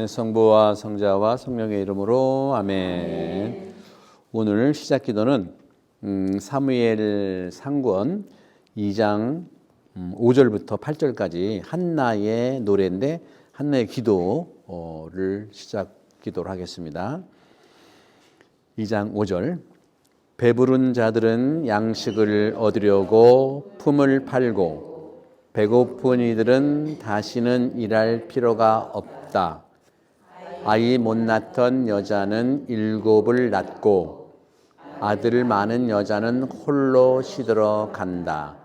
성부와 성자와 성령의 이름으로 아멘. 오늘 시작 기도는 사무엘 상권 2장 5절부터 8절까지 한나의 노래인데 한나의 기도를 시작 기도를 하겠습니다. 2장 5절. 배부른 자들은 양식을 얻으려고 품을 팔고 배고픈 이들은 다시는 일할 필요가 없다. 아이 못 낳던 여자는 7을 낳고 아들 많은 여자는 홀로 시들어 간다.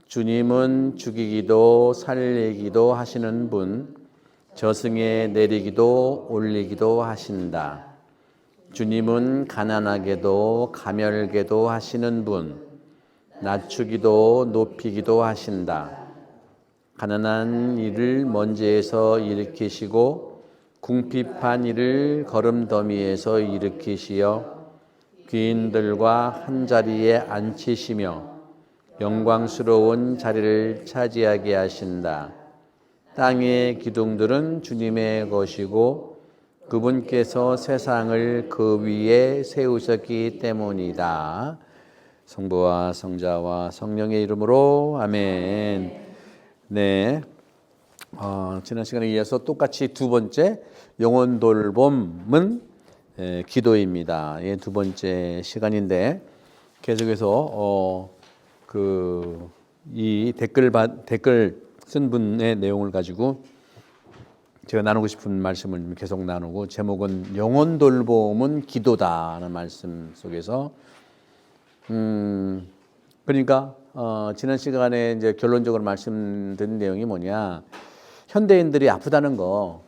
주님은 죽이기도 살리기도 하시는 분, 저승에 내리기도 올리기도 하신다. 주님은 가난하게도 가멸게도 하시는 분, 낮추기도 높이기도 하신다. 가난한 이를 먼지에서 일으키시고 궁핍한 이를 거름더미에서 일으키시어 귀인들과 한자리에 앉히시며 영광스러운 자리를 차지하게 하신다. 땅의 기둥들은 주님의 것이고 그분께서 세상을 그 위에 세우셨기 때문이다. 성부와 성자와 성령의 이름으로 아멘. 네, 지난 시간에 이어서 똑같이 두 번째 영혼 돌봄은 기도입니다. 예, 두 번째 시간인데 계속해서 이 댓글 쓴 분의 내용을 가지고 제가 나누고 싶은 말씀을 계속 나누고, 제목은 영혼 돌봄은 기도다라는 말씀 속에서 그러니까 지난 시간에 이제 결론적으로 말씀드린 내용이 뭐냐, 현대인들이 아프다는 거,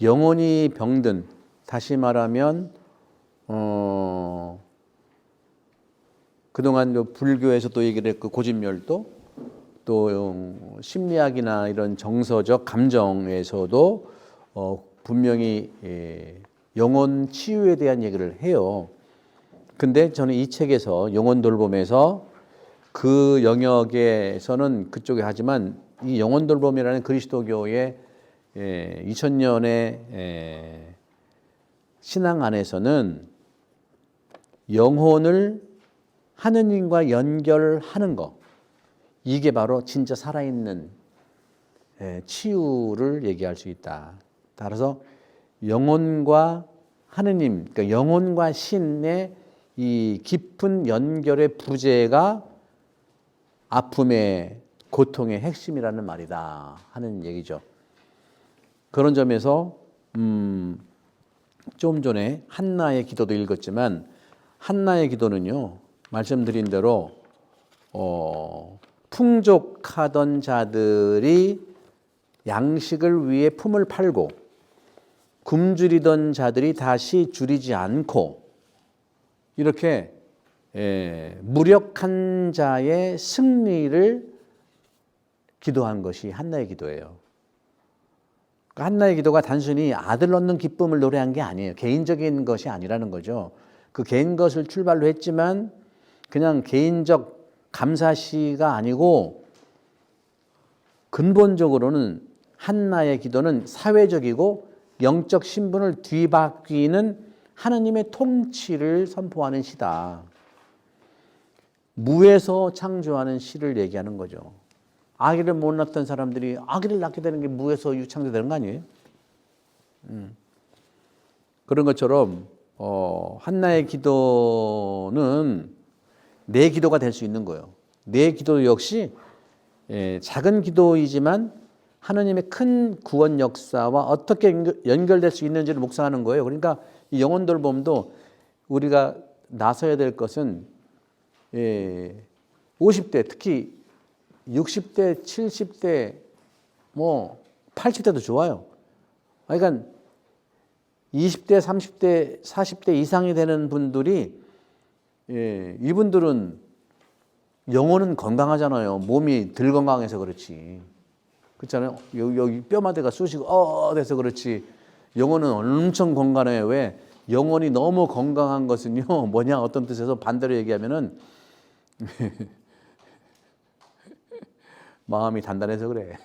영혼이 병든, 다시 말하면 그동안 불교에서 또 얘기를 했고 고집멸도, 또 심리학이나 이런 정서적 감정에서도 분명히 영혼 치유에 대한 얘기를 해요. 근데 저는 이 책에서 영혼 돌봄에서 그 영역에서는 그쪽에 하지만 이 영혼 돌봄이라는 그리스도교의 2000년의 신앙 안에서는 영혼을 하느님과 연결하는 거, 이게 바로 진짜 살아있는 치유를 얘기할 수 있다. 따라서 영혼과 하느님, 그러니까 영혼과 신의 이 깊은 연결의 부재가 아픔의 고통의 핵심이라는 말이다 하는 얘기죠. 그런 점에서 좀 전에 한나의 기도도 읽었지만, 한나의 기도는요, 말씀드린 대로 풍족하던 자들이 양식을 위해 품을 팔고 굶주리던 자들이 다시 줄이지 않고 이렇게 무력한 자의 승리를 기도한 것이 한나의 기도예요. 한나의 기도가 단순히 아들 얻는 기쁨을 노래한 게 아니에요. 개인적인 것이 아니라는 거죠. 그 개인 것을 출발로 했지만 그냥 개인적 감사시가 아니고 근본적으로는 한나의 기도는 사회적이고 영적 신분을 뒤바뀌는 하느님의 통치를 선포하는 시다. 무에서 창조하는 시를 얘기하는 거죠. 아기를 못 낳던 사람들이 아기를 낳게 되는 게 무에서 유창조되는 거 아니에요? 그런 것처럼 한나의 기도는 내 기도가 될 수 있는 거예요. 내 기도 역시 작은 기도이지만 하느님의 큰 구원 역사와 어떻게 연결될 수 있는지를 묵상하는 거예요. 그러니까 이 영혼 돌봄도 우리가 나서야 될 것은 50대, 특히 60대, 70대, 80대도 좋아요. 그러니까 20대, 30대, 40대 이상이 되는 분들이, 이분들은 영혼은 건강하잖아요. 몸이 덜 건강해서 그렇지. 그렇잖아요. 여기 뼈마대가 쑤시고 돼서 그렇지. 영혼은 엄청 건강해요. 왜? 영혼이 너무 건강한 것은요, 뭐냐, 어떤 뜻에서 반대로 얘기하면은 마음이 단단해서 그래.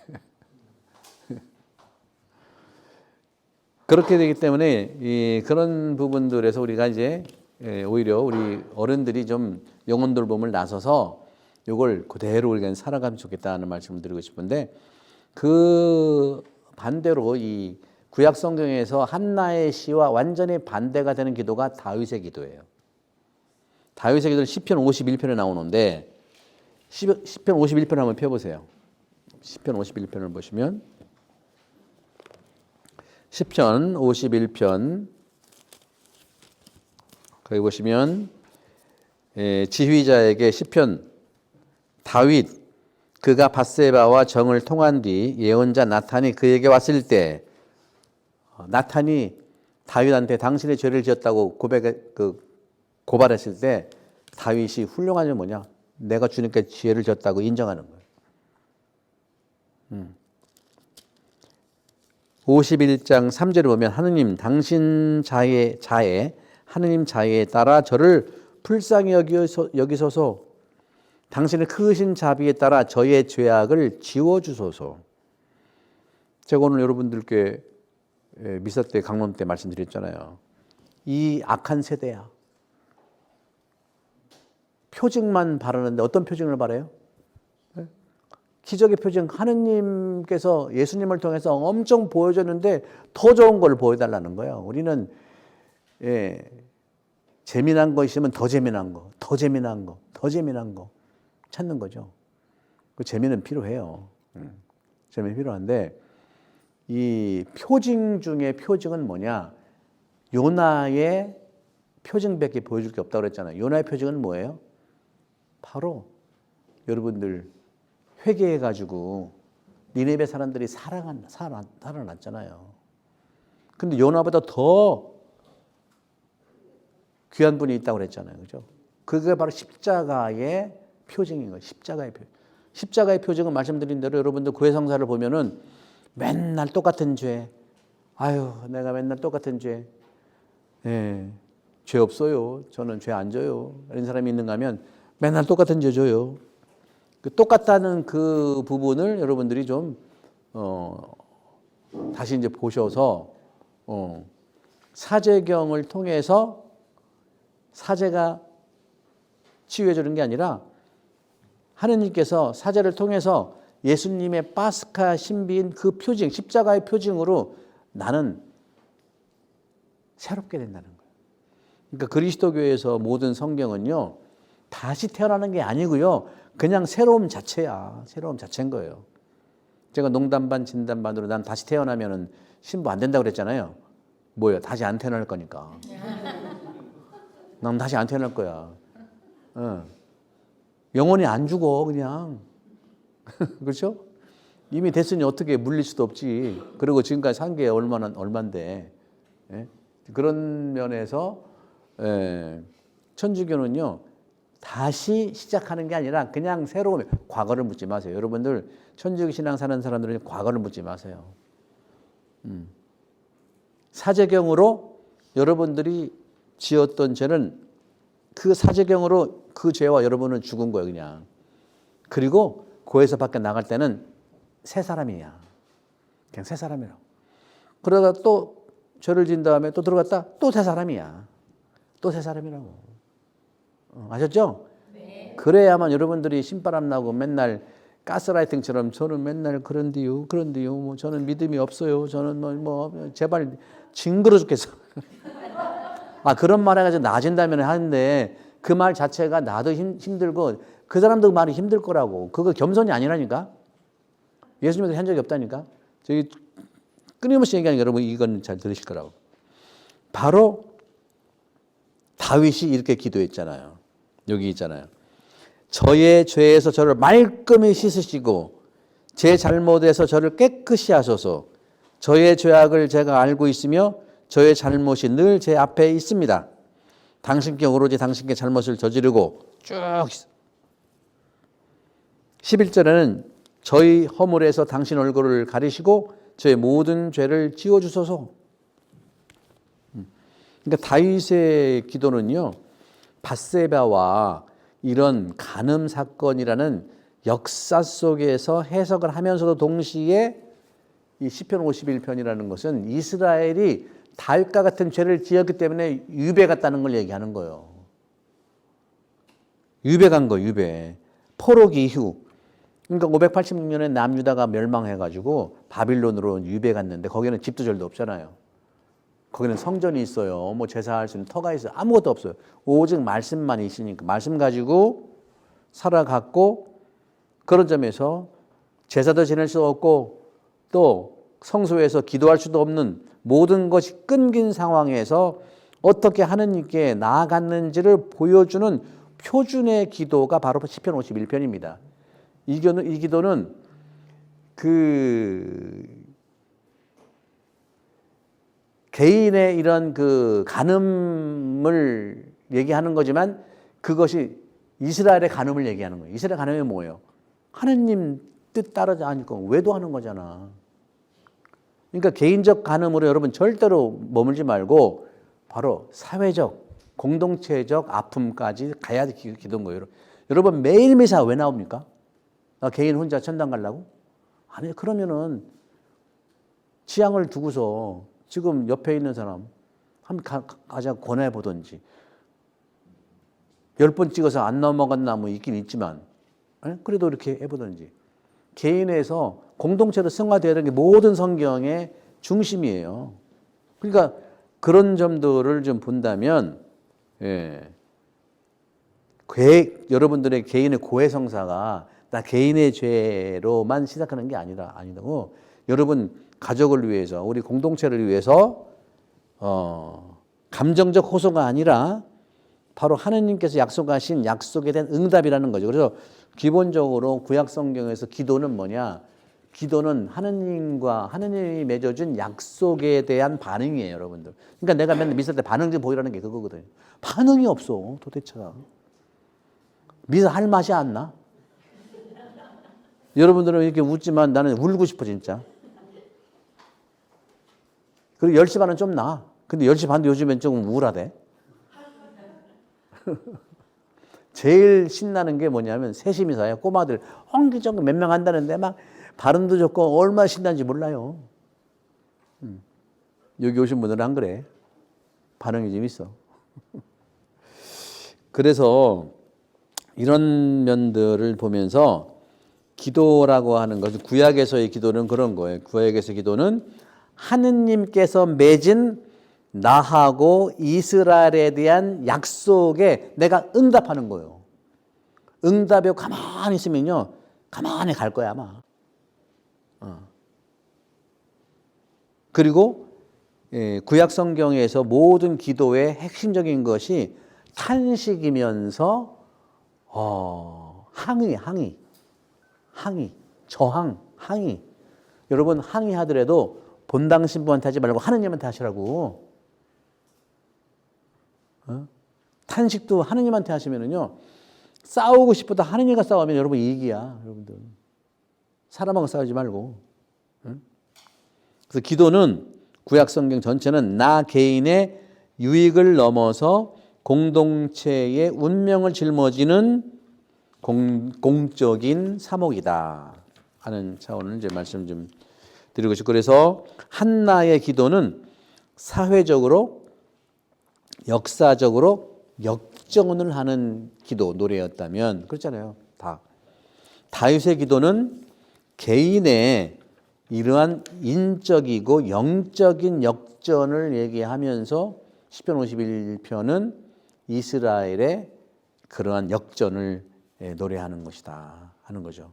그렇게 되기 때문에 그런 부분들에서 우리가 이제 오히려 우리 어른들이 좀 영혼 돌봄을 나서서 이걸 그대로 우리가 살아가면 좋겠다는 말씀을 드리고 싶은데, 그 반대로 이 구약 성경에서 한나의 시와 완전히 반대가 되는 기도가 다윗의 기도예요. 다윗의 기도는 시편 51편에 나오는데, 시편 51편 한번 펴보세요. 시편 51편을 보시면, 시편 51편 거기 보시면 지휘자에게 시편 다윗 그가 밧세바와 정을 통한 뒤 예언자 나탄이 그에게 왔을 때, 나탄이 다윗한테 당신의 죄를 지었다고 고발했을 때 다윗이 훌륭한 게 뭐냐? 내가 주님께 죄를 지었다고 인정하는 거예요. 51장 3절을 보면 하느님 당신 자의 하느님 자애에 따라 저를 불쌍히 여기소서. 당신의 크신 자비에 따라 저의 죄악을 지워주소서. 제가 오늘 여러분들께 미사 때 강론 때 말씀드렸잖아요. 이 악한 세대야. 표징만 바라는데 어떤 표징을 바라요? 기적의 표징, 하느님께서 예수님을 통해서 엄청 보여줬는데 더 좋은 걸 보여달라는 거예요. 우리는 재미난 거 있으면 더 재미난 거, 더 재미난 거, 더 재미난 거 찾는 거죠. 그 재미는 필요해요. 재미는 필요한데, 이 표징 중에 표징은 뭐냐? 요나의 표징밖에 보여줄 게 없다고 그랬잖아요. 요나의 표징은 뭐예요? 바로 여러분들 회개해가지고 니네베 사람들이 살아났잖아요. 근데 요나보다 더 귀한 분이 있다고 그랬잖아요. 그죠? 그게 바로 십자가의 표징인 거예요. 십자가의 표징. 십자가의 표징은 말씀드린 대로 여러분들 구해성사를 보면은 맨날 똑같은 죄. 아유, 내가 맨날 똑같은 죄. 죄 없어요. 저는 죄 안 져요. 이런 사람이 있는가 하면 맨날 똑같은 죄 져요. 그 똑같다는 그 부분을 여러분들이 좀 다시 이제 보셔서 사제경을 통해서 사제가 치유해 주는 게 아니라 하느님께서 사제를 통해서 예수님의 파스카 신비인 그 표징, 십자가의 표징으로 나는 새롭게 된다는 거예요. 그러니까 그리스도교에서 모든 성경은요, 다시 태어나는 게 아니고요, 그냥 새로움 자체야. 새로움 자체인 거예요. 제가 농담 반 진담 반으로 난 다시 태어나면은 신부 안 된다고 그랬잖아요. 뭐예요? 다시 안 태어날 거니까. 난 다시 안 태어날 거야. 영원히 안 죽어 그냥. 그렇죠? 이미 됐으니 어떻게 물릴 수도 없지. 그리고 지금까지 산 게 얼만데. 그런 면에서 천주교는요, 다시 시작하는 게 아니라 그냥 새로운 과거를 묻지 마세요. 여러분들 천주교 신앙 사는 사람들은 과거를 묻지 마세요. 사제경으로 여러분들이 지었던 죄는 그 사제경으로 그 죄와 여러분은 죽은 거예요, 그냥. 그리고 고에서 밖에 나갈 때는 새 사람이야. 그냥 새 사람이라고. 그러다 또 죄를 지은 다음에 또 들어갔다 또 새 사람이야. 또 새 사람이라고. 아셨죠? 네. 그래야만 여러분들이 신바람 나고 맨날 가스라이팅처럼 저는 맨날 그런데요, 뭐 저는 믿음이 없어요. 저는 뭐 제발 징그러 죽겠어. 그런 말 해가지고 나아진다면 하는데 그 말 자체가 나도 힘들고 그 사람도 말이 힘들 거라고. 그거 겸손이 아니라니까. 예수님도 한 적이 없다니까. 저기 끊임없이 얘기하니까 여러분 이건 잘 들으실 거라고. 바로 다윗이 이렇게 기도했잖아요. 여기 있잖아요. 저의 죄에서 저를 말끔히 씻으시고 제 잘못에서 저를 깨끗이 하소서. 저의 죄악을 제가 알고 있으며 저의 잘못이 늘 제 앞에 있습니다. 당신께 오로지 당신께 잘못을 저지르고 쭉 11절에는 저희 허물에서 당신 얼굴을 가리시고 저의 모든 죄를 지워주소서. 그러니까 다윗의 기도는요, 밧세바와 이런 간음 사건이라는 역사 속에서 해석을 하면서도 동시에 이 시편 51편이라는 것은 이스라엘이 다윗과 같은 죄를 지었기 때문에 유배 갔다는 걸 얘기하는 거예요. 유배 간 거, 유배. 포록 이후. 그러니까 586년에 남유다가 멸망해가지고 바빌론으로 유배 갔는데 거기는 집도 절도 없잖아요. 거기는 성전이 있어요. 뭐 제사할 수 있는 터가 있어요. 아무것도 없어요. 오직 말씀만 있으니까 말씀 가지고 살아갔고, 그런 점에서 제사도 지낼 수 없고 또 성소에서 기도할 수도 없는 모든 것이 끊긴 상황에서 어떻게 하느님께 나아갔는지를 보여주는 표준의 기도가 바로 시편 51편입니다. 이 기도는 그 개인의 이런 그 간음을 얘기하는 거지만 그것이 이스라엘의 간음을 얘기하는 거예요. 이스라엘 간음이 뭐예요? 하느님 뜻 따르지 않으니까 외도하는 거잖아. 그러니까 개인적 간음으로 여러분 절대로 머물지 말고 바로 사회적, 공동체적 아픔까지 가야 기도인 거예요. 여러분 매일 미사 왜 나옵니까? 나 개인 혼자 천당 가려고? 아니, 그러면은 취향을 두고서 지금 옆에 있는 사람 한번 가자 권해 보든지, 10번 찍어서 안 넘어갔나 뭐 있긴 있지만 그래도 이렇게 해보든지, 개인에서 공동체로 승화되어야 되는 게 모든 성경의 중심이에요. 그러니까 그런 점들을 좀 본다면, 여러분들의 개인의 고해성사가 나 개인의 죄로만 시작하는 게 아니고 여러분 가족을 위해서, 우리 공동체를 위해서 감정적 호소가 아니라 바로 하느님께서 약속하신 약속에 대한 응답이라는 거죠. 그래서 기본적으로 구약 성경에서 기도는 뭐냐? 기도는 하느님이 맺어준 약속에 대한 반응이에요, 여러분들. 그러니까 내가 맨날 미사 때 반응 좀 보이라는 게 그거거든요. 반응이 없어, 도대체가. 미사 할 맛이 안 나? 여러분들은 이렇게 웃지만 나는 울고 싶어, 진짜. 그리고 10시 반은 좀 나. 근데 10시 반도 요즘엔 조금 우울하대. 제일 신나는 게 뭐냐면 3시 미사예요. 꼬마들 엉기정기 몇 명 한다는데 막 발음도 좋고 얼마나 신난지 몰라요. 여기 오신 분들은 안 그래. 반응이 좀 있어. 그래서 이런 면들을 보면서 기도라고 하는 것은, 구약에서의 기도는 그런 거예요. 구약에서의 기도는 하느님께서 맺은 나하고 이스라엘에 대한 약속에 내가 응답하는 거예요. 응답에 가만히 있으면요, 가만히 갈 거야 아마. 그리고 구약 성경에서 모든 기도의 핵심적인 것이 탄식이면서 항의. 여러분 항의하더라도 본당 신부한테 하지 말고 하느님한테 하시라고. 탄식도 하느님한테 하시면은요, 싸우고 싶어도 하느님과 싸우면 여러분 이익이야, 여러분들. 사람하고 싸우지 말고. 그래서 기도는, 구약 성경 전체는 나 개인의 유익을 넘어서 공동체의 운명을 짊어지는 공적인 사목이다 하는 차원을 이제 말씀 좀 드리고 싶고, 그래서 한나의 기도는 사회적으로, 역사적으로 역정을 하는 기도, 노래였다면, 그렇잖아요. 다윗의 기도는 개인의 이러한 인적이고 영적인 역전을 얘기하면서 시편 51편은 이스라엘의 그러한 역전을 노래하는 것이다 하는 거죠.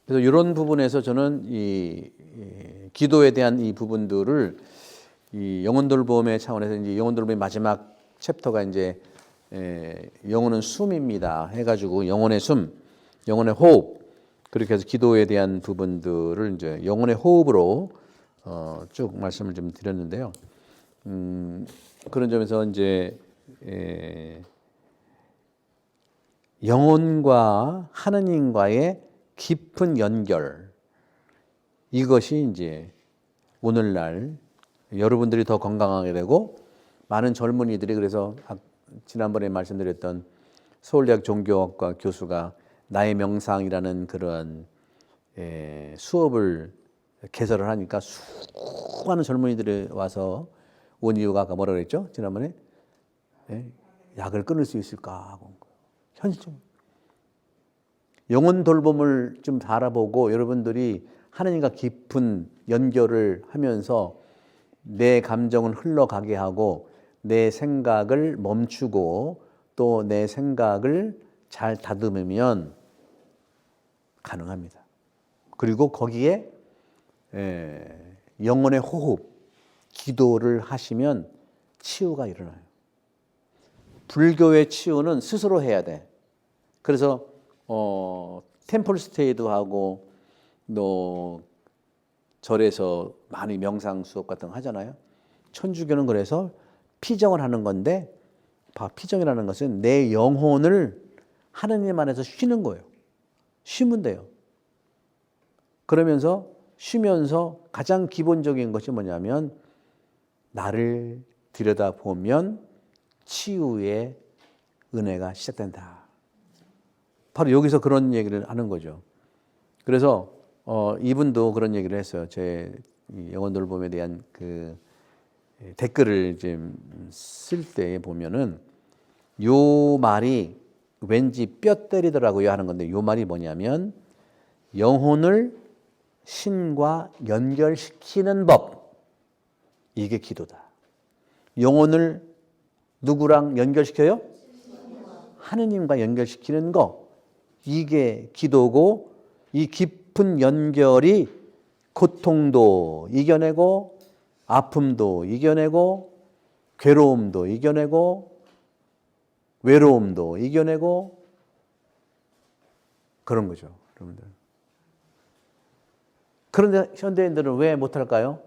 그래서 이런 부분에서 저는 이 기도에 대한 이 부분들을 이 영혼돌봄의 차원에서, 이제 영혼돌봄의 마지막 챕터가 이제 영혼은 숨입니다 해가지고 영혼의 숨, 영혼의 호흡, 그렇게 해서 기도에 대한 부분들을 이제 영혼의 호흡으로 쭉 말씀을 좀 드렸는데요. 그런 점에서 이제 영혼과 하느님과의 깊은 연결, 이것이 이제 오늘날 여러분들이 더 건강하게 되고, 많은 젊은이들이, 그래서 지난번에 말씀드렸던 서울대학 종교학과 교수가 나의 명상이라는 그런 수업을 개설을 하니까 수많은 젊은이들이 와서 온 이유가 아까 뭐라 그랬죠? 지난번에 약을 끊을 수 있을까 하고 현실적으로 영혼 돌봄을 좀 알아보고 여러분들이 하나님과 깊은 연결을 하면서 내 감정을 흘러가게 하고 내 생각을 멈추고 또 내 생각을 잘 다듬으면 가능합니다. 그리고 거기에 영혼의 호흡, 기도를 하시면 치유가 일어나요. 불교의 치유는 스스로 해야 돼. 그래서 템플 스테이도 하고 또 절에서 많이 명상 수업 같은 거 하잖아요. 천주교는 그래서 피정을 하는 건데 피정이라는 것은 내 영혼을 하느님 안에서 쉬는 거예요. 쉬면 돼요. 그러면서 쉬면서 가장 기본적인 것이 뭐냐면 나를 들여다보면 치유의 은혜가 시작된다. 바로 여기서 그런 얘기를 하는 거죠. 그래서 이분도 그런 얘기를 했어요. 제 영혼 돌봄에 대한 그 댓글을 좀 쓸 때 보면은 요 말이 왠지 뼈 때리더라고요 하는 건데 요 말이 뭐냐면 영혼을 신과 연결시키는 법, 이게 기도다. 영혼을 누구랑 연결시켜요? 하느님과 연결시키는 거, 이게 기도고 이 깊은 연결이 고통도 이겨내고 아픔도 이겨내고 괴로움도 이겨내고 외로움도 이겨내고 그런 거죠, 여러분들. 그런데 현대인들은 왜 못할까요?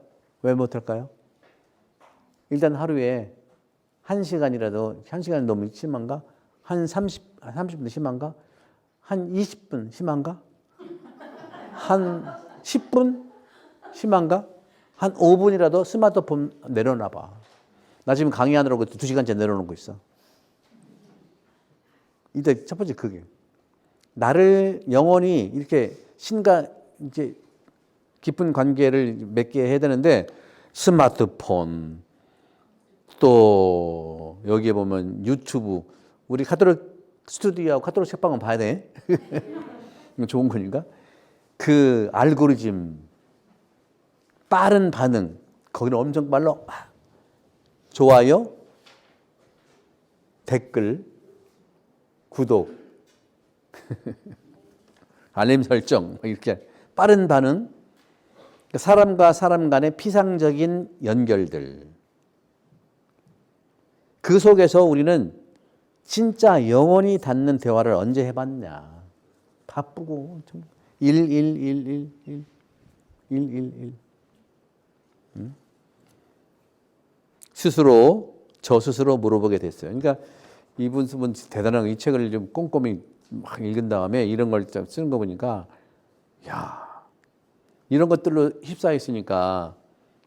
왜 못할까요? 일단 하루에 1시간이라도, 1시간이 너무 심한가? 한 30분 심한가? 한 20분 심한가? 한 10분 심한가? 한 5분이라도 스마트폰 내려놔봐. 나 지금 강의하느라고 2시간째 내려놓고 있어. 일단 첫 번째 그게. 나를 영원히 이렇게 신과 이제 깊은 관계를 맺게 해야 되는데 스마트폰 또 여기에 보면 유튜브 우리 카톨릭 스튜디오하고 카톨릭 책방은 봐야 돼. 좋은 거니까. 그 알고리즘 빠른 반응 거기는 엄청 빨라. 좋아요 댓글 구독 알림 설정 이렇게 빠른 반응 사람과 사람 간의 피상적인 연결들 그 속에서 우리는 진짜 영원히 닿는 대화를 언제 해봤냐. 바쁘고 11111 111 저 스스로 물어보게 됐어요. 그러니까 이분 대단한 이 책을 좀 꼼꼼히 막 읽은 다음에 이런 걸 쓰는 거 보니까 야 이런 것들로 휩싸여 있으니까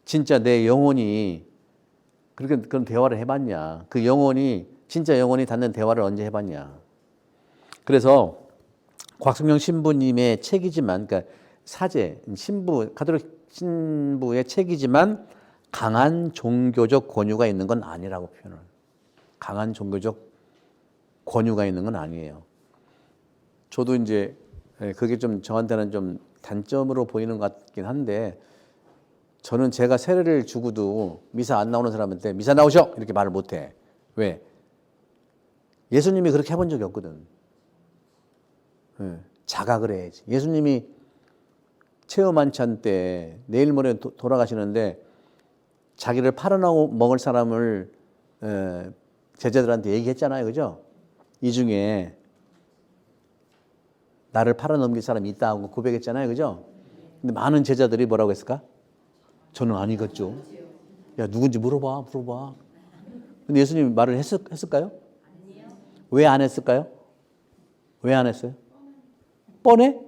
진짜 내 영혼이 그렇게 그런 대화를 해봤냐. 그 영혼이 진짜 영혼이 닿는 대화를 언제 해봤냐. 그래서 곽성령 신부님의 책이지만 그러니까 사제 신부 가톨릭 신부의 책이지만 강한 종교적 권유가 있는 건 아니라고 표현을. 강한 종교적 권유가 있는 건 아니에요. 저도 이제 그게 좀 저한테는 좀 단점으로 보이는 것 같긴 한데 저는 제가 세례를 주고도 미사 안 나오는 사람한테 미사 나오셔 이렇게 말을 못해. 왜? 예수님이 그렇게 해본 적이 없거든. 자각을 해야지. 예수님이 체험한찬 때 내일 모레 돌아가시는데 자기를 팔아먹을 사람을 제자들한테 얘기했잖아요. 그죠? 이 중에 나를 팔아넘길 사람이 있다고 고백했잖아요. 그죠? 근데 많은 제자들이 뭐라고 했을까? 저는 아니겠죠. 야, 누군지 물어봐. 근데 예수님이 말을 했을까요? 왜 안 했을까요? 왜 안 했어요? 뻔해?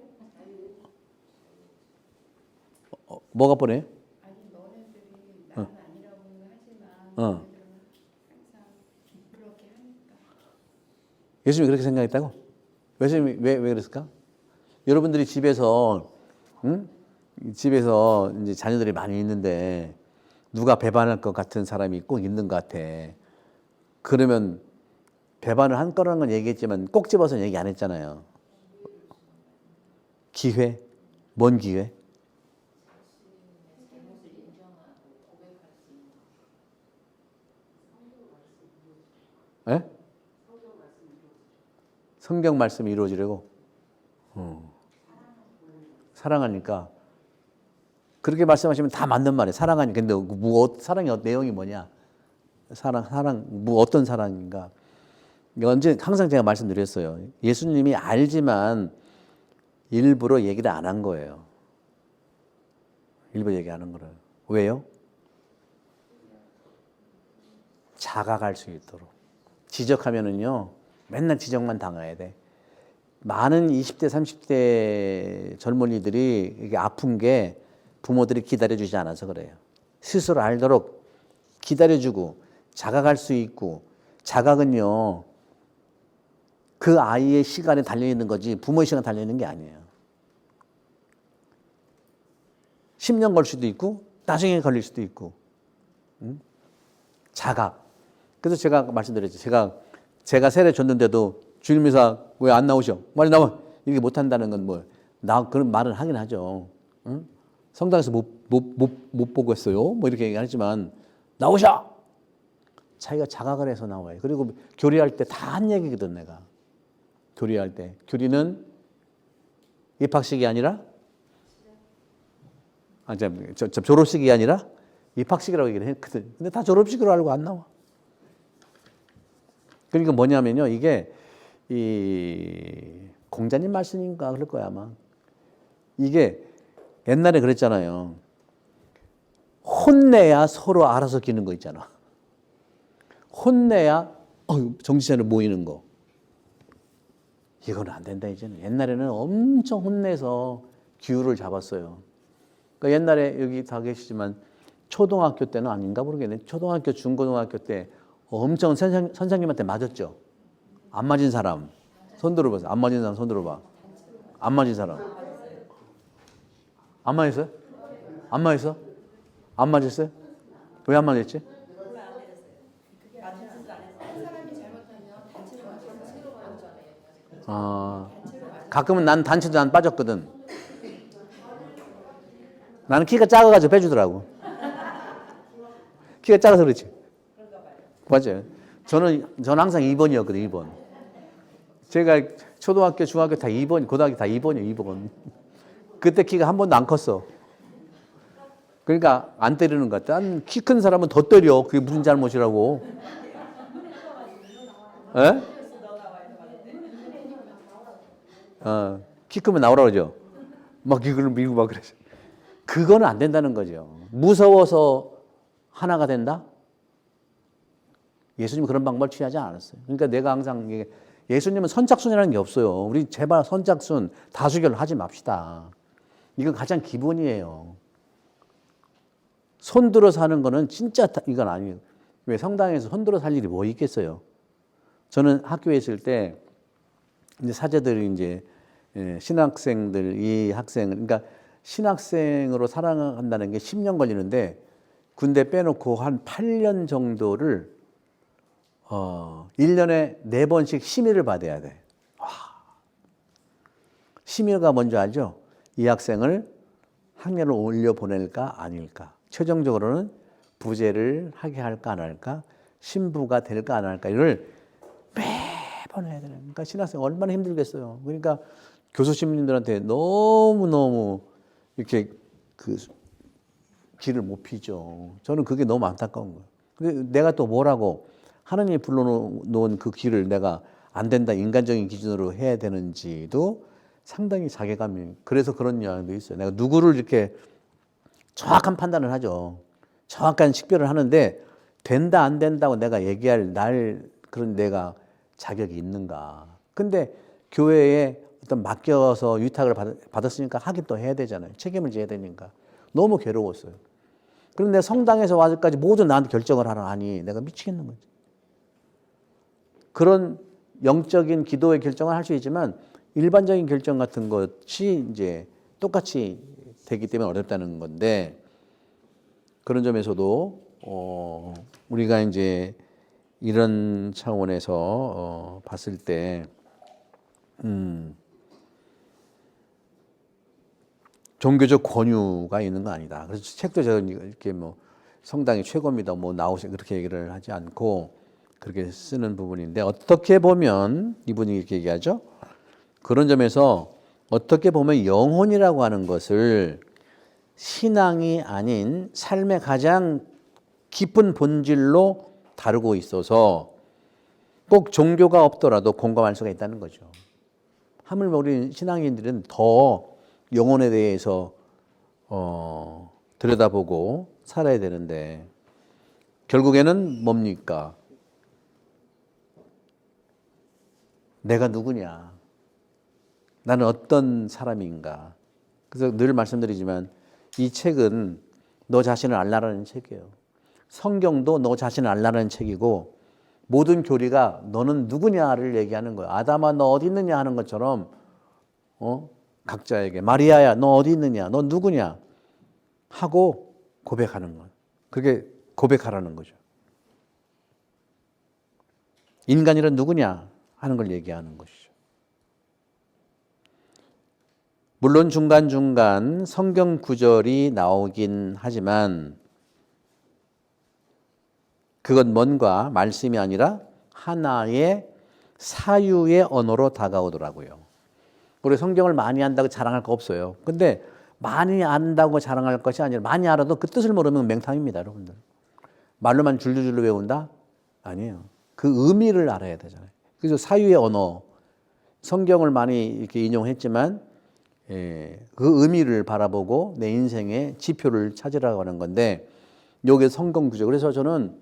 뭐가 뻔해? 예수님이 그렇게 생각했다고? 예수님이 왜 그랬을까? 여러분들이 집에서 응? 집에서 이제 자녀들이 많이 있는데 누가 배반할 것 같은 사람이 꼭 있는 것 같아. 그러면 배반을 한 거라는 건 얘기했지만 꼭 집어서 얘기 안 했잖아요. 기회? 뭔 기회? 예? 성경 말씀이 이루어지려고? 사랑하니까. 그렇게 말씀하시면 다 맞는 말이에요. 사랑하니까. 근데 사랑의 내용이 뭐냐? 어떤 사랑인가? 언제, 항상 제가 말씀드렸어요. 예수님이 알지만 일부러 얘기를 안 한 거예요. 일부러 얘기 안 한 거예요. 왜요? 자각할 수 있도록. 지적하면은요, 맨날 지적만 당해야 돼. 많은 20대, 30대 젊은이들이 이게 아픈 게 부모들이 기다려주지 않아서 그래요. 스스로 알도록 기다려주고 자각할 수 있고, 자각은요, 그 아이의 시간에 달려있는 거지 부모의 시간에 달려있는 게 아니에요. 10년 걸 수도 있고 나중에 걸릴 수도 있고. 자각. 그래서 제가 말씀드렸죠. 제가 세례 줬는데도 주일미사 왜 안 나오셔? 빨리 나와. 이렇게 못한다는 건 뭐, 그런 말을 하긴 하죠. 응? 성당에서 못 보고 했어요. 뭐 이렇게 얘기하지만 나오셔! 자기가 자각을 해서 나와요. 그리고 교리할 때 다 한 얘기거든, 내가. 교리할 때. 교리는 입학식이 아니라, 졸업식이 아니라 입학식이라고 얘기를 했거든. 근데 다 졸업식으로 알고 안 나와. 그러니까 뭐냐면요. 이게, 공자님 말씀인가 그럴 거야, 아마. 이게 옛날에 그랬잖아요. 혼내야 서로 알아서 기는 거 있잖아. 혼내야, 정치자를 모이는 거. 이건 안 된다, 이제는. 옛날에는 엄청 혼내서 기후를 잡았어요. 그러니까 옛날에 여기 다 계시지만 초등학교 때는 아닌가 모르겠네. 초등학교, 중고등학교 때 엄청 선생님한테 맞았죠. 안 맞은 사람 손 들어보세요. 안 맞은 사람 손 들어봐. 안 맞은 사람. 안 맞았어요? 안 맞았어? 안 맞았어요? 왜 안 맞았지? 가끔은 난 단체도 안 빠졌거든. 나는 키가 작아가지고 빼주더라고. 키가 작아서 그렇지. 맞아요. 저는 항상 2번이었거든요, 2번. 제가 초등학교, 중학교 다 2번, 고등학교 다 2번이에요, 2번. 그때 키가 한 번도 안 컸어. 그러니까 안 때리는 것 같아. 키 큰 사람은 더 때려. 그게 무슨 잘못이라고. 에? 키 크면 나오라 그러죠. 막 이걸 밀고 막 그러죠. 그거는 안 된다는 거죠. 무서워서 하나가 된다? 예수님은 그런 방법을 취하지 않았어요. 그러니까 내가 항상 예수님은 선착순이라는 게 없어요. 우리 제발 선착순, 다수결 하지 맙시다. 이건 가장 기본이에요. 손들어 사는 거는 진짜 이건 아니에요. 왜 성당에서 손들어 살 일이 뭐 있겠어요? 저는 학교에 있을 때 이제 사제들이 이제 신학생들 이 학생을 그러니까 신학생으로 살아간다는 게 10년 걸리는데 군대 빼놓고 한 8년 정도를 1년에 4번씩 심의를 받아야 돼. 와. 심의가 뭔지 알죠? 이 학생을 학년을 올려 보낼까 아닐까. 최종적으로는 부재를 하게 할까 안 할까. 신부가 될까 안 할까. 이걸 매번 해야 되는. 그러니까 신학생 얼마나 힘들겠어요. 그러니까 교수님들한테 너무너무 이렇게 그 길을 못 피죠. 저는 그게 너무 안타까운 거예요. 근데 내가 또 뭐라고 하나님이 불러놓은 그 길을 내가 안 된다, 인간적인 기준으로 해야 되는지도 상당히 자괴감이, 그래서 그런 영향도 있어요. 내가 누구를 이렇게 정확한 판단을 하죠. 정확한 식별을 하는데 된다, 안 된다고 내가 얘기할 그런 내가 자격이 있는가. 근데 교회에 어떤 맡겨서 위탁을 받았으니까 하긴 또 해야 되잖아요. 책임을 져야 되니까. 너무 괴로웠어요. 그런데 성당에서 와서까지 모두 나한테 결정을 하라 하니 내가 미치겠는 거지. 그런 영적인 기도의 결정을 할 수 있지만 일반적인 결정 같은 것이 이제 똑같이 되기 때문에 어렵다는 건데 그런 점에서도 우리가 이제 이런 차원에서 봤을 때 종교적 권유가 있는 거 아니다. 그래서 책도 제가 이렇게 뭐 성당이 최고입니다. 뭐 나오시 그렇게 얘기를 하지 않고 그렇게 쓰는 부분인데 어떻게 보면 이분이 이렇게 얘기하죠. 그런 점에서 어떻게 보면 영혼이라고 하는 것을 신앙이 아닌 삶의 가장 깊은 본질로 다루고 있어서 꼭 종교가 없더라도 공감할 수가 있다는 거죠. 하물며 우리 신앙인들은 더 영혼에 대해서 들여다보고 살아야 되는데 결국에는 뭡니까? 내가 누구냐? 나는 어떤 사람인가? 그래서 늘 말씀드리지만 이 책은 너 자신을 알라라는 책이에요. 성경도 너 자신을 알라라는 책이고 모든 교리가 너는 누구냐를 얘기하는 거예요. 아담아 너 어디 있느냐 하는 것처럼 각자에게 마리아야 너 어디 있느냐 너 누구냐 하고 고백하는 거예요. 그게 고백하라는 거죠. 인간이란 누구냐 하는 걸 얘기하는 것이죠. 물론 중간중간 성경 구절이 나오긴 하지만 그건 뭔가 말씀이 아니라 하나의 사유의 언어로 다가오더라고요. 우리 성경을 많이 안다고 자랑할 거 없어요. 근데 많이 안다고 자랑할 것이 아니라 많이 알아도 그 뜻을 모르면 맹탕입니다, 여러분들. 말로만 줄줄줄로 외운다? 아니에요. 그 의미를 알아야 되잖아요. 그래서 사유의 언어, 성경을 많이 이렇게 인용했지만 그 의미를 바라보고 내 인생의 지표를 찾으라고 하는 건데 요게 성경 구절. 그래서 저는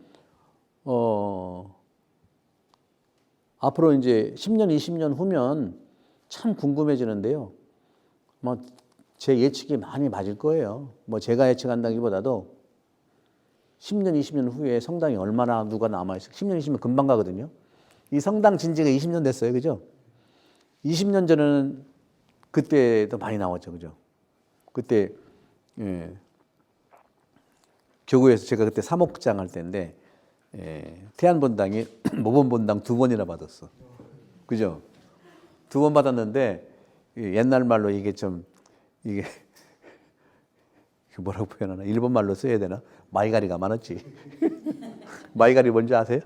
앞으로 이제 10년, 20년 후면 참 궁금해지는데요. 뭐 제 예측이 많이 맞을 거예요. 뭐 제가 예측한다기보다도 10년, 20년 후에 성당이 얼마나 누가 남아있어요. 10년, 20년 금방 가거든요. 이 성당 진지가 20년 됐어요. 그죠? 20년 전에는 그때도 많이 나왔죠. 그죠? 그때, 교구에서 제가 그때 사목장 할 때인데, 태안본당이 모범본당 2번이나 받았어. 그죠? 2번 받았는데, 옛날 말로 이게 좀, 이게, 뭐라고 표현하나? 일본 말로 써야 되나? 마이가리가 많았지. 마이가리 뭔지 아세요?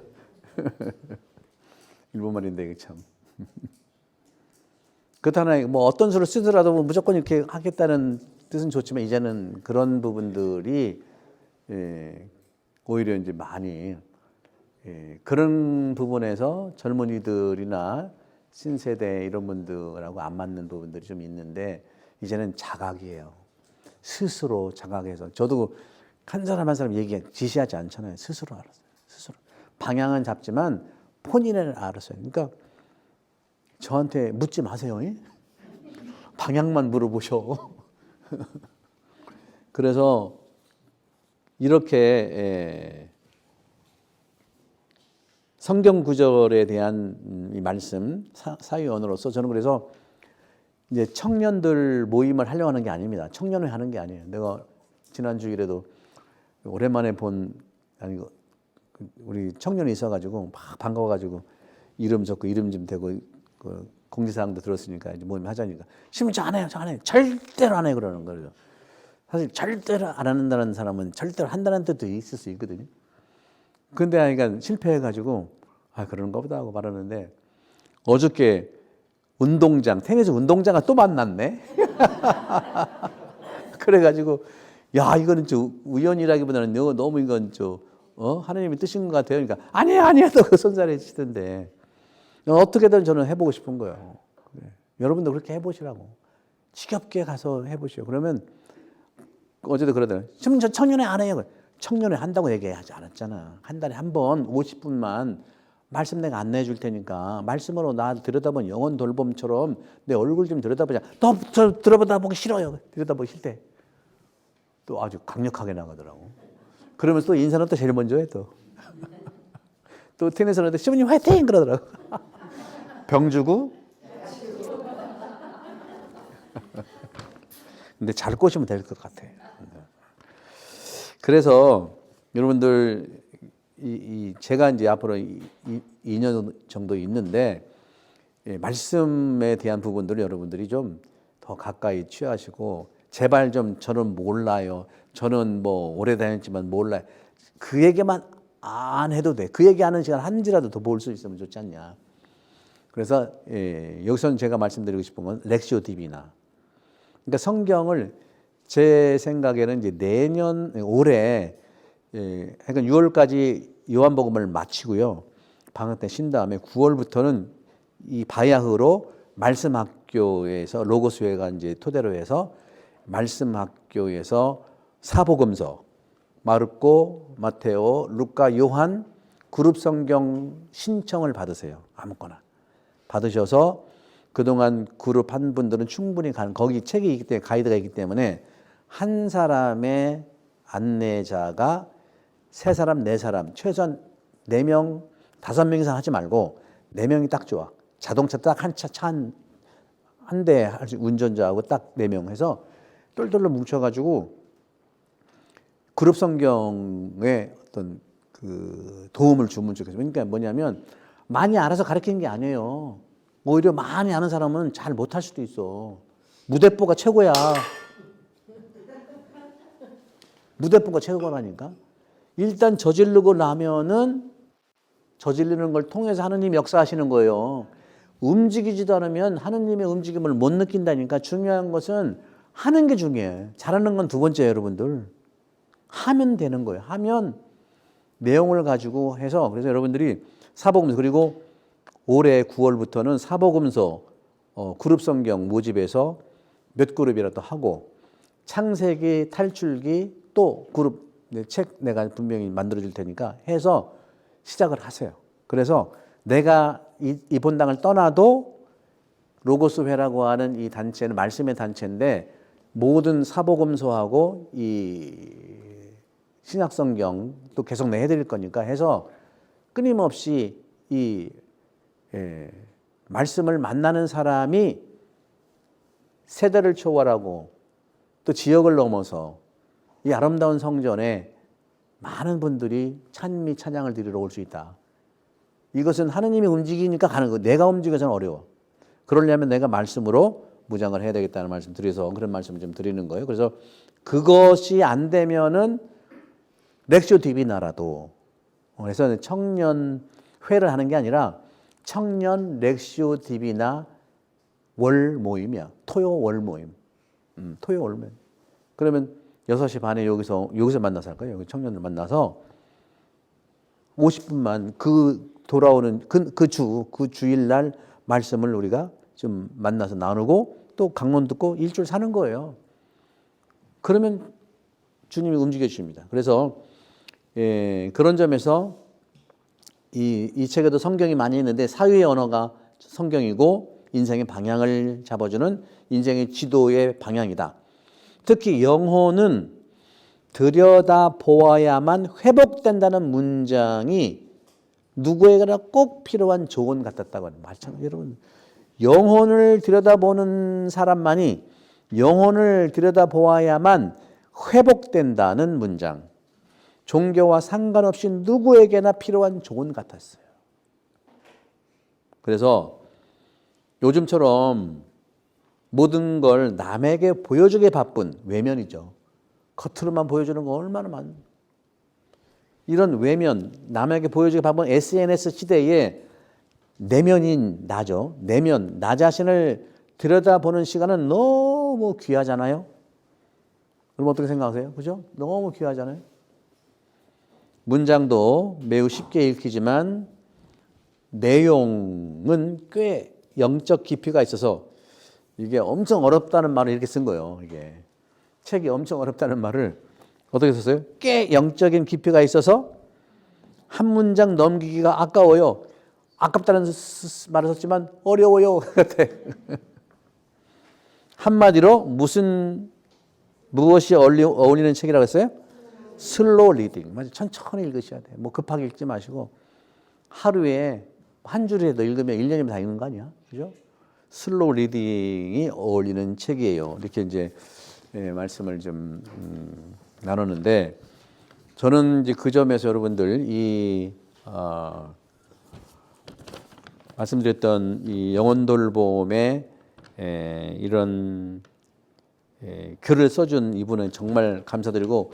일본 말인데, 이게 참. 그렇다나 뭐 어떤 수를 쓰더라도 뭐 무조건 이렇게 하겠다는 뜻은 좋지만 이제는 그런 부분들이 오히려 이제 많이 그런 부분에서 젊은이들이나 신세대 이런 분들하고 안 맞는 부분들이 좀 있는데 이제는 자각이에요. 스스로 자각해서 저도 한 사람 한 사람 지시하지 않잖아요. 스스로 알았어요. 스스로 방향은 잡지만 본인을 알았어요. 그러니까 저한테 묻지 마세요. 방향만 물어보셔. 그래서 이렇게 성경 구절에 대한 이 말씀 사유언으로서 저는 그래서 이제 청년들 모임을 하려고 하는 게 아닙니다. 청년회 하는 게 아니에요. 내가 지난 주일에도 오랜만에 본 우리 청년이 있어가지고 막 반가워가지고 이름 적고 이름 좀 대고 그 공지사항도 들었으니까 이제 모임 하자니까 심지 안 해요, 저 안 해요, 절대로 안 해요 그러는 거죠. 사실 절대로 안 한다는 사람은 절대로 한다는 뜻도 있을 수 있거든요. 근데 그러니까 실패해가지고 그러는 거보다 하고 말하는데 어저께 운동장 테니스 운동장을 또 만났네. 그래가지고 야 이거는 좀 우연이라기보다는 너무 이건 좀 하나님의 뜻인 것 같아요. 그러니까 아니야 또 그 손살에 치던데. 어떻게든 저는 해보고 싶은 거예요. 여러분도 그렇게 해보시라고. 지겹게 가서 해보시오. 그러면 어제도 그러더라고요. 지금 저 청년회 안 해요. 청년회 한다고 얘기하지 않았잖아. 한 달에 한 번 50분만 말씀 내가 안내해 줄 테니까 말씀으로 나 들여다본 영혼 돌봄처럼 내 얼굴 좀 들여다보자. 저 들여다보기 싫어요. 들여다보기 싫대. 또 아주 강력하게 나가더라고. 그러면서 또 인사는 또 제일 먼저 해 또. 또 테니스는 또 시부님 화이팅 그러더라고. 병 주고 근데 잘 꼬시면 될 것 같아. 그래서 여러분들 제가 이제 앞으로 2년 정도 있는데 말씀에 대한 부분들을 여러분들이 좀 더 가까이 취하시고 제발 좀 저는 몰라요. 저는 뭐 오래 다녔지만 몰라요. 그 얘기만 안 해도 돼. 그 얘기하는 시간 한지라도 더 볼 수 있으면 좋지 않냐. 그래서 여기서는 제가 말씀드리고 싶은 건 렉시오 디비나. 그러니까 성경을 제 생각에는 이제 올해 그러니까 6월까지 요한복음을 마치고요. 방학 때 쉰 다음에 9월부터는 이 바야흐로 말씀 학교에서 로고스회가 이제 토대로 해서 말씀 학교에서 사복음서 마르코, 마테오, 루카, 요한 그룹 성경 신청을 받으세요. 아무거나 받으셔서 그동안 그룹 한 분들은 충분히 거기 책이 있기 때문에 가이드가 있기 때문에 한 사람의 안내자가 3사람, 4사람 최소한 4명, 5명 이상 하지 말고 4명이 딱 좋아. 자동차 딱 한 대 운전자하고 딱 4명 해서 똘똘로 뭉쳐가지고 그룹 성경에 어떤 그 도움을 주면 좋겠어요. 그러니까 뭐냐면 많이 알아서 가르치는 게 아니에요. 오히려 많이 아는 사람은 잘 못할 수도 있어. 무대뽀가 최고야. 무대뽀가 최고라니까. 일단 저지르고 나면은 저지르는 걸 통해서 하느님이 역사하시는 거예요. 움직이지도 않으면 하느님의 움직임을 못 느낀다니까. 중요한 것은 하는 게 중요해. 잘하는 건 두 번째예요, 여러분들. 하면 되는 거예요. 하면 내용을 가지고 해서 그래서 여러분들이 사복음서 그리고 올해 9월부터는 사복음서 그룹 성경 모집해서 몇 그룹이라도 하고 창세기, 탈출기 또 그룹 책 내가 분명히 만들어 줄 테니까 해서 시작을 하세요. 그래서 내가 이 본당을 떠나도 로고스 회라고 하는 이 단체는 말씀의 단체인데 모든 사복음서하고 이 신약 성경 또 계속 내 해드릴 거니까 해서 끊임없이 이 말씀을 만나는 사람이 세대를 초월하고 또 지역을 넘어서 이 아름다운 성전에 많은 분들이 찬미 찬양을 드리러 올 수 있다. 이것은 하느님이 움직이니까 가는 거. 내가 움직여서는 어려워. 그러려면 내가 말씀으로 무장을 해야 되겠다는 말씀 드려서 그런 말씀을 좀 드리는 거예요. 그래서 그것이 안 되면은 렉시오 디비나라도 그래서 청년회를 하는 게 아니라 청년 렉시오 디비나 월 모임이야. 토요 월 모임. 토요 월 모임. 그러면 6시 반에 여기서 만나서 할 거예요. 여기 청년들 만나서 50분만 돌아오는 그 주일날 말씀을 우리가 좀 만나서 나누고 또 강론 듣고 일주일 사는 거예요. 그러면 주님이 움직여 주십니다. 그래서 그런 점에서 이 책에도 성경이 많이 있는데 사유의 언어가 성경이고 인생의 방향을 잡아주는 인생의 지도의 방향이다. 특히 영혼은 들여다보아야만 회복된다는 문장이 누구에게나 꼭 필요한 조언 같았다고 하는 마찬가지. 여러분 영혼을 들여다보는 사람만이 영혼을 들여다보아야만 회복된다는 문장. 종교와 상관없이 누구에게나 필요한 조언 같았어요. 그래서 요즘처럼 모든 걸 남에게 보여주게 바쁜 외면이죠. 겉으로만 보여주는 거 얼마나 많은. 이런 외면, 남에게 보여주기 바쁜 SNS 시대에 내면인 나죠. 내면, 나 자신을 들여다보는 시간은 너무 귀하잖아요. 여러분 어떻게 생각하세요? 그죠? 너무 귀하잖아요. 문장도 매우 쉽게 읽히지만 내용은 꽤 영적 깊이가 있어서 이게 엄청 어렵다는 말을 이렇게 쓴 거예요. 이게 책이 엄청 어렵다는 말을 어떻게 썼어요? 꽤 영적인 깊이가 있어서 한 문장 넘기기가 아까워요. 아깝다는 말을 썼지만 어려워요. 한마디로 무엇이 어울리는 책이라고 했어요? 슬로우 리딩. 맞아요. 천천히 읽으셔야 돼요. 뭐 급하게 읽지 마시고 하루에 한 줄이라도 읽으면 1년이면 다 읽는 거 아니야? 그죠? 슬로우 리딩이 어울리는 책이에요. 이렇게 이제 말씀을 좀 나누는데 저는 이제 그 점에서 여러분들 말씀드렸던 이 영혼돌봄의 이런 글을 써준 이분은 정말 감사드리고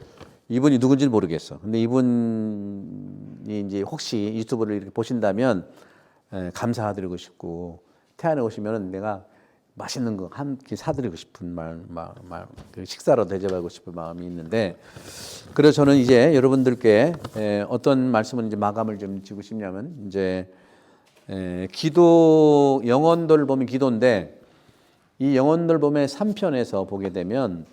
이분이 누군지는 모르겠어. 근데 이분이 이제 혹시 유튜브를 이렇게 보신다면 감사드리고 싶고 태안에 오시면은 내가 맛있는 거 한 끼 사드리고 싶은 그 식사로 대접하고 싶은 마음이 있는데 그래서 저는 이제 여러분들께 어떤 말씀을 이제 마감을 좀 지고 싶냐면 이제 기도 영혼돌봄이 기도인데 이 영혼돌봄의 3편에서 보게 되면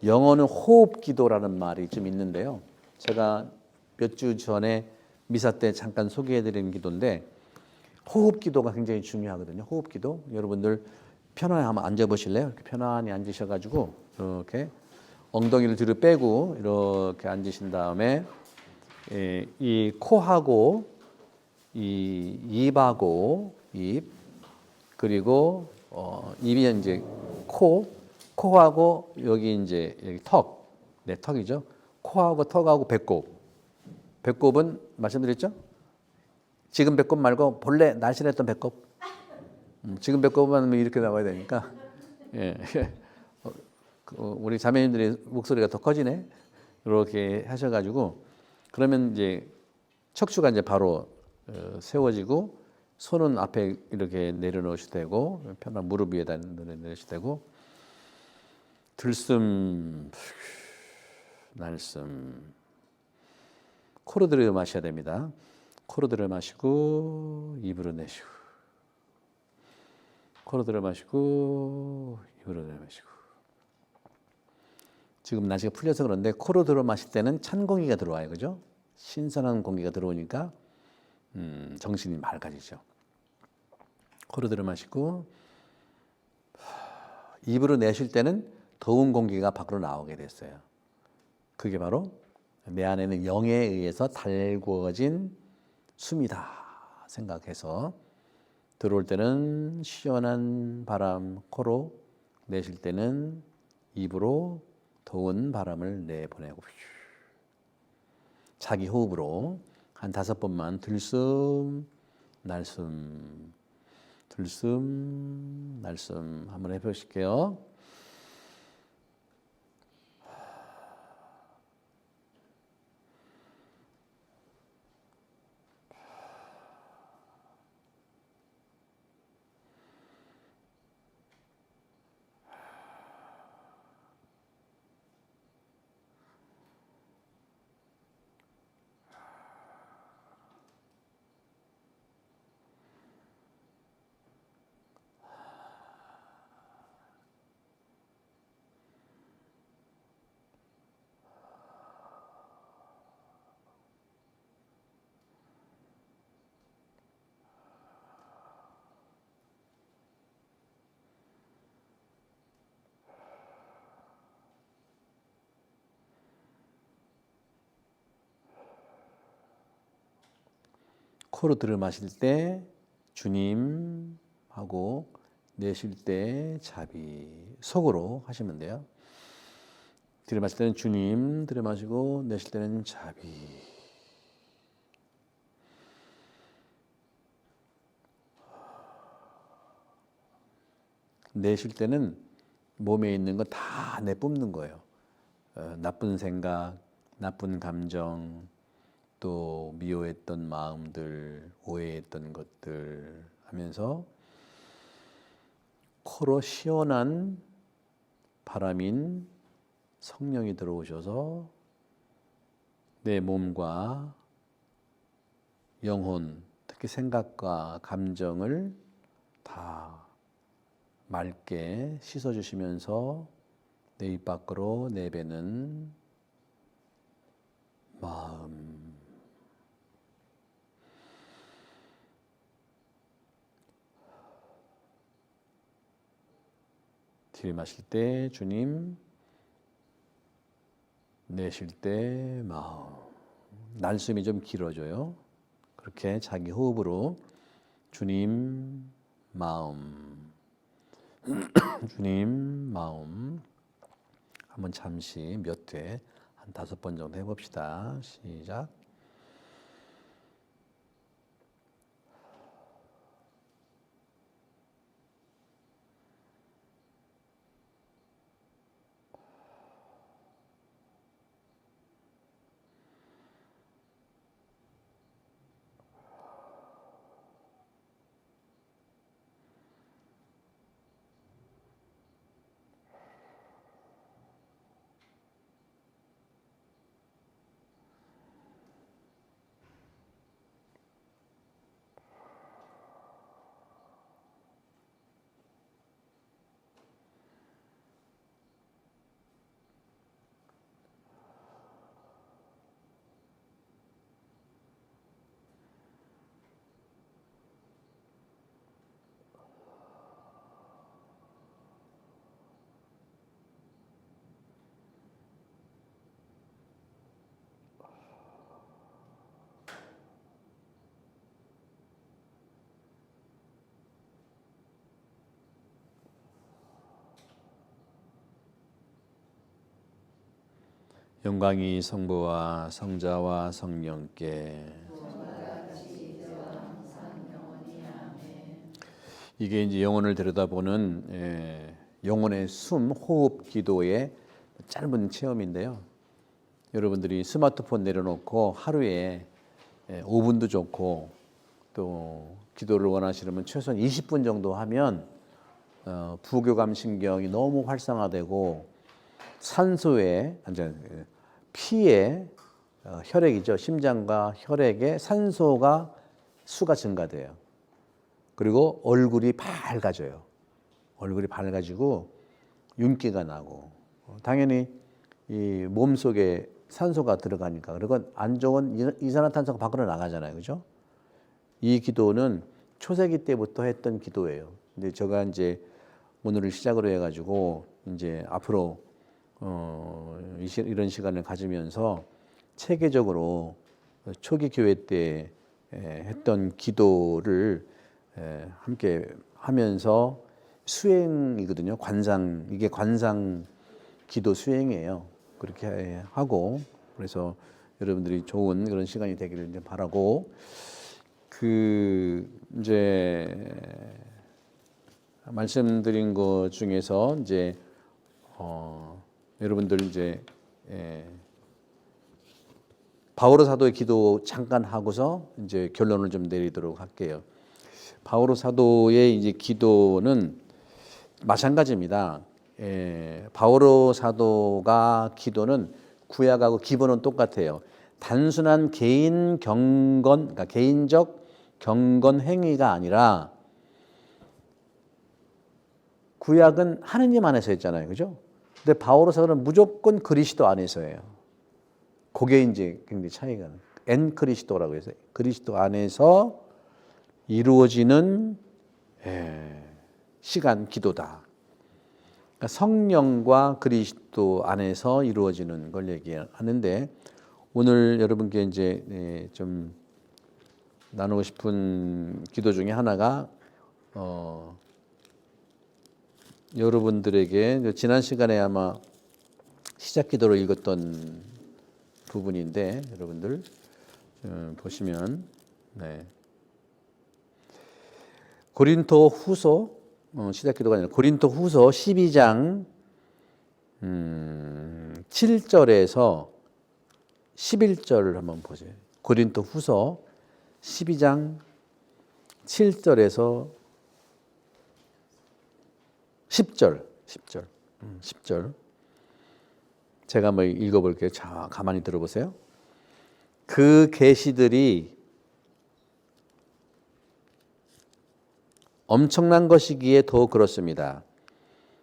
영어는 호흡기도라는 말이 좀 있는데요. 제가 몇 주 전에 미사 때 잠깐 소개해드린 기도인데 호흡기도가 굉장히 중요하거든요. 호흡기도 여러분들 편안히 한번 앉아보실래요? 이렇게 편안히 앉으셔가지고 이렇게 엉덩이를 뒤로 빼고 이렇게 앉으신 다음에 이 코하고 이 입하고 입 그리고 입이 이제 코하고 여기 이제 여기 턱, 네 턱이죠. 코하고 턱하고 배꼽은 말씀드렸죠? 지금 배꼽 말고 본래 날씬했던 배꼽. 지금 배꼽은 이렇게 나와야 되니까. 예. 우리 자매님들의 목소리가 더 커지네. 이렇게 하셔가지고 그러면 이제 척추가 이제 바로 세워지고 손은 앞에 이렇게 내려놓으셔도 되고 편한 무릎 위에다 내려놓으셔도 되고 들숨 날숨 코로 들여 마셔야 됩니다. 코로 들여 마시고 입으로 내쉬고 코로 들여 마시고 입으로 내마시고 지금 날씨가 풀려서 그런데 코로 들어 마실 때는 찬 공기가 들어와요. 그죠? 신선한 공기가 들어오니까 정신이 맑아지죠. 코로 들어 마시고 입으로 내쉴 때는 더운 공기가 밖으로 나오게 됐어요. 그게 바로 내 안에는 영에 의해서 달구어진 숨이다 생각해서 들어올 때는 시원한 바람 코로 내쉴 때는 입으로 더운 바람을 내보내고 자기 호흡으로 한 5번만 들숨 날숨 들숨 날숨 한번 해보실게요. 코로 들어 마실 때 주님 하고 내쉴 때 자비 속으로 하시면 돼요. 들어 마실 때는 주님 들어 마시고 내쉴 때는 자비. 내쉴 때는 몸에 있는 거 다 내뿜는 거예요. 나쁜 생각, 나쁜 감정, 또 미워했던 마음들, 오해했던 것들 하면서 코로 시원한 바람인 성령이 들어오셔서 내 몸과 영혼, 특히 생각과 감정을 다 맑게 씻어주시면서 내 입 밖으로 내배는 마음. 들이마실 때 주님, 내쉴 때 마음. 날숨이 좀 길어져요. 그렇게 자기 호흡으로 주님, 마음, 주님, 마음 한번 잠시 몇 회, 한 5번 정도 해봅시다. 시작. 영광이 성부와 성자와 성령께. 이게 이제 영혼을 들여다보는 영혼의 숨, 호흡 기도의 짧은 체험인데요. 여러분들이 스마트폰 내려놓고 하루에 5분도 좋고 또 기도를 원하시려면 최소한 20분 정도 하면 부교감 신경이 너무 활성화되고 산소에 피에 혈액이죠. 심장과 혈액에 산소가 수가 증가돼요. 그리고 얼굴이 밝아져요. 얼굴이 밝아지고 윤기가 나고 당연히 이 몸속에 산소가 들어가니까 그리고 안 좋은 이산화탄소가 밖으로 나가잖아요. 그죠? 이 기도는 초세기 때부터 했던 기도예요. 근데 제가 이제 오늘을 시작으로 해가지고 이제 앞으로 이런 시간을 가지면서 체계적으로 초기 교회 때 했던 기도를 함께 하면서 수행이거든요. 이게 관상 기도 수행이에요. 그렇게 하고 그래서 여러분들이 좋은 그런 시간이 되기를 이제 바라고 이제 말씀드린 것 중에서 이제 여러분들 이제 바오로 사도의 기도 잠깐 하고서 이제 결론을 좀 내리도록 할게요. 바오로 사도의 이제 기도는 마찬가지입니다. 바오로 사도가 기도는 구약하고 기본은 똑같아요. 단순한 개인 경건, 그러니까 개인적 경건 행위가 아니라 구약은 하느님 안에서 했잖아요, 그죠? 근데 바오로 사도는 무조건 그리스도 안에서예요. 그게 이제 굉장히 차이가 나요. 엔 그리스도라고 해서 그리스도 안에서 이루어지는 시간 기도다. 그러니까 성령과 그리스도 안에서 이루어지는 걸 얘기하는데 오늘 여러분께 이제 좀 나누고 싶은 기도 중에 하나가 여러분들에게 지난 시간에 아마 시작 기도로 읽었던 부분인데 여러분들 보시면 고린도 후서 시작 기도가 아니라 고린도 후서 12장 7절에서 11절을 한번 보세요. 고린도 후서 12장 7절에서 10절. 제가 한번 읽어볼게요. 자, 가만히 들어보세요. 그 계시들이 엄청난 것이기에 더 그렇습니다.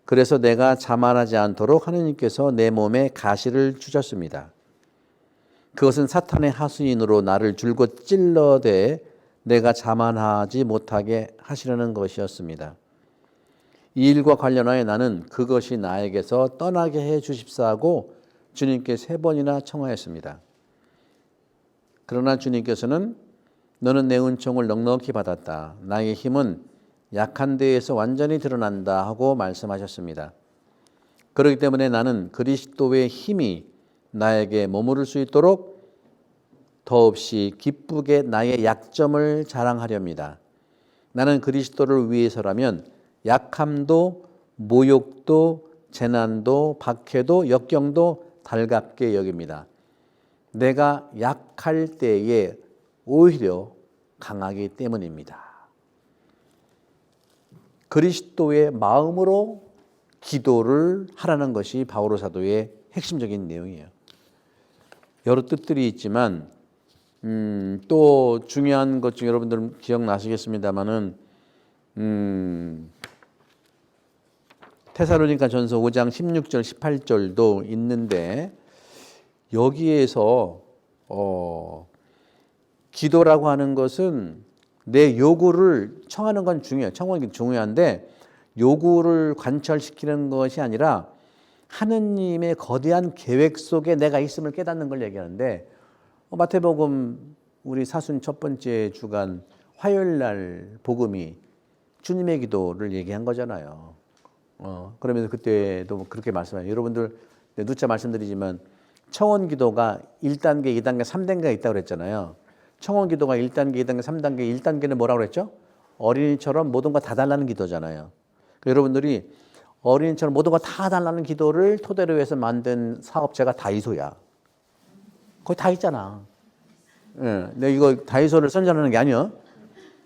그래서 내가 자만하지 않도록 하느님께서 내 몸에 가시를 주셨습니다. 그것은 사탄의 하수인으로 나를 줄곧 찔러대 내가 자만하지 못하게 하시려는 것이었습니다. 이 일과 관련하여 나는 그것이 나에게서 떠나게 해 주십사하고 주님께 3번이나 청하였습니다. 그러나 주님께서는 너는 내 은총을 넉넉히 받았다. 나의 힘은 약한 데에서 완전히 드러난다 하고 말씀하셨습니다. 그렇기 때문에 나는 그리스도의 힘이 나에게 머무를 수 있도록 더없이 기쁘게 나의 약점을 자랑하렵니다. 나는 그리스도를 위해서라면 약함도 모욕도 재난도 박해도 역경도 달갑게 여깁니다. 내가 약할 때에 오히려 강하기 때문입니다. 그리스도의 마음으로 기도를 하라는 것이 바오로 사도의 핵심적인 내용이에요. 여러 뜻들이 있지만 또 중요한 것 중에 여러분들 기억나시겠습니다마는 테살로니가 전서 5장 16절 18절도 있는데 여기에서 기도라고 하는 것은 내 요구를 청하는 건 중요해요. 청하는 게 중요한데 요구를 관철시키는 것이 아니라 하느님의 거대한 계획 속에 내가 있음을 깨닫는 걸 얘기하는데 마태복음 우리 사순 첫 번째 주간 화요일 날 복음이 주님의 기도를 얘기한 거잖아요. 그러면서 그때도 그렇게 말씀해요. 여러분들 누차 말씀드리지만 청원 기도가 1단계, 2단계, 3단계가 있다고 그랬잖아요. 청원 기도가 1단계, 2단계, 3단계, 1단계는 뭐라고 그랬죠? 어린이처럼 모든 거 다 달라는 기도잖아요. 여러분들이 어린이처럼 모든 거 다 달라는 기도를 토대로 해서 만든 사업체가 다이소야. 거기 다 있잖아. 예, 근데 이거 다이소를 선전하는 게 아니야.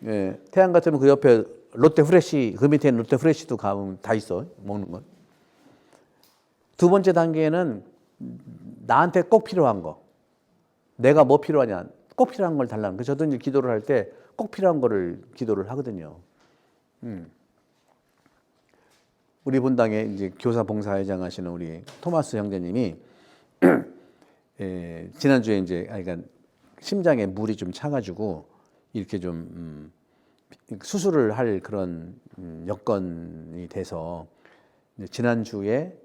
예, 태양 같으면 그 옆에 롯데 프레시, 그 밑에 롯데 프레시도 가면 다 있어. 먹는 건. 두 번째 단계는 나한테 꼭 필요한 거. 내가 뭐 필요하냐. 꼭 필요한 걸 달라는 거. 저도 이제 기도를 할 때 꼭 필요한 거를 기도를 하거든요. 우리 본당에 이제 교사 봉사회장 하시는 우리 토마스 형제님이 지난주에 이제 그러니까 심장에 물이 좀 차가지고 이렇게 좀 수술을 할 그런 여건이 돼서 지난주에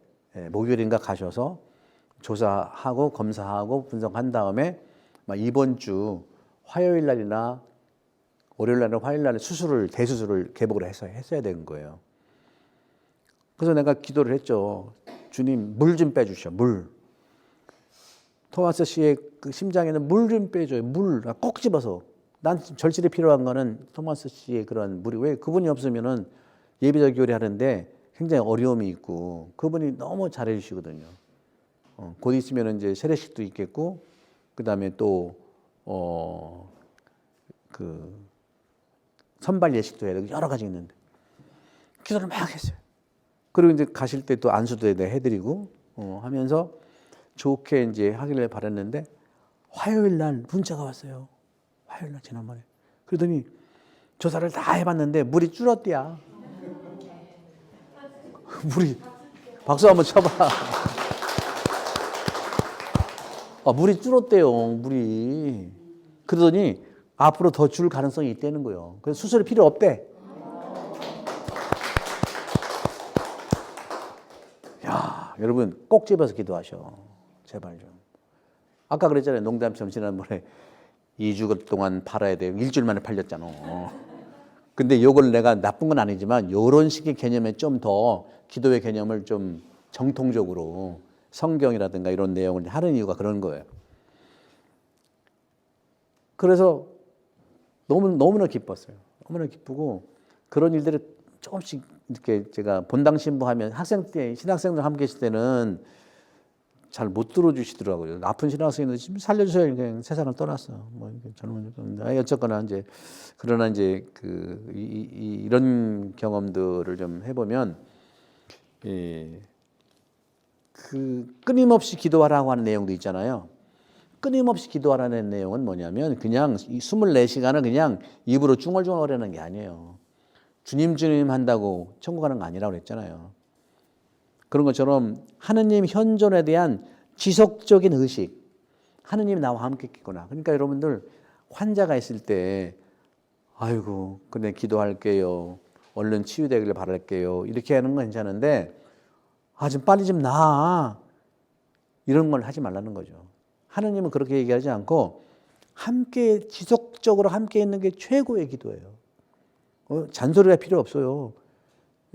목요일인가 가셔서 조사하고 검사하고 분석한 다음에 이번 주 화요일 날이나 월요일 날이나 화요일 날에 대수술을 개복을 했어야 되는 거예요. 그래서 내가 기도를 했죠. 주님 물 좀 빼주셔. 물. 토마스 씨의 그 심장에는 물 좀 빼줘요. 물 꼭 집어서. 난 절실히 필요한 거는 토마스 씨의 그런 물이 왜 그분이 없으면은 예배적 교리 하는데 굉장히 어려움이 있고 그분이 너무 잘해 주시거든요. 곧 있으면 이제 세례식도 있겠고 그다음에 또 그 선발 예식도 해야 되고 여러 가지 있는데 기도를 막 했어요. 그리고 이제 가실 때 또 안수도 해드리고 하면서 좋게 이제 하기를 바랐는데 화요일 날 문자가 왔어요. 화요일 날 지난번에. 그러더니 조사를 다 해봤는데 물이 줄었대야. 물이 박수 한번 쳐봐. 물이 줄었대요. 물이. 그러더니 앞으로 더 줄 가능성이 있다는 거예요. 그래서 수술이 필요 없대. 야, 여러분 꼭 집어서 기도하셔. 제발 좀. 아까 그랬잖아요. 농담처럼 지난번에 2주 동안 팔아야 돼요. 일주일 만에 팔렸잖아. 근데 요걸 내가 나쁜 건 아니지만 요런 식의 개념에 좀 더 기도의 개념을 좀 정통적으로 성경이라든가 이런 내용을 하는 이유가 그런 거예요. 그래서 너무나 기뻤어요. 너무나 기쁘고 그런 일들이 조금씩 이렇게 제가 본당 신부하면 학생 때 신학생들 함께 계실 때는 잘 못 들어주시더라고요. 아픈 신학생들 지금 살려주세요. 그냥 세상을 떠났어. 뭐 젊은 어쨌거나 이제 그러나 이제 이런 경험들을 좀 해보면 그 끊임없이 기도하라고 하는 내용도 있잖아요. 끊임없이 기도하라는 내용은 뭐냐면 그냥 이 24시간을 그냥 입으로 중얼중얼 거리는 게 아니에요. 주님 주님 한다고 천국 가는 거 아니라고 그랬잖아요. 그런 것처럼 하느님 현존에 대한 지속적인 의식. 하느님이 나와 함께 있구나. 그러니까 여러분들 환자가 있을 때 아이고 근데 기도할게요. 얼른 치유되기를 바랄게요. 이렇게 하는 건 괜찮은데 좀 빨리 좀 나아. 이런 걸 하지 말라는 거죠. 하느님은 그렇게 얘기하지 않고 함께 지속적으로 함께 있는 게 최고의 기도예요. 잔소리가 필요 없어요.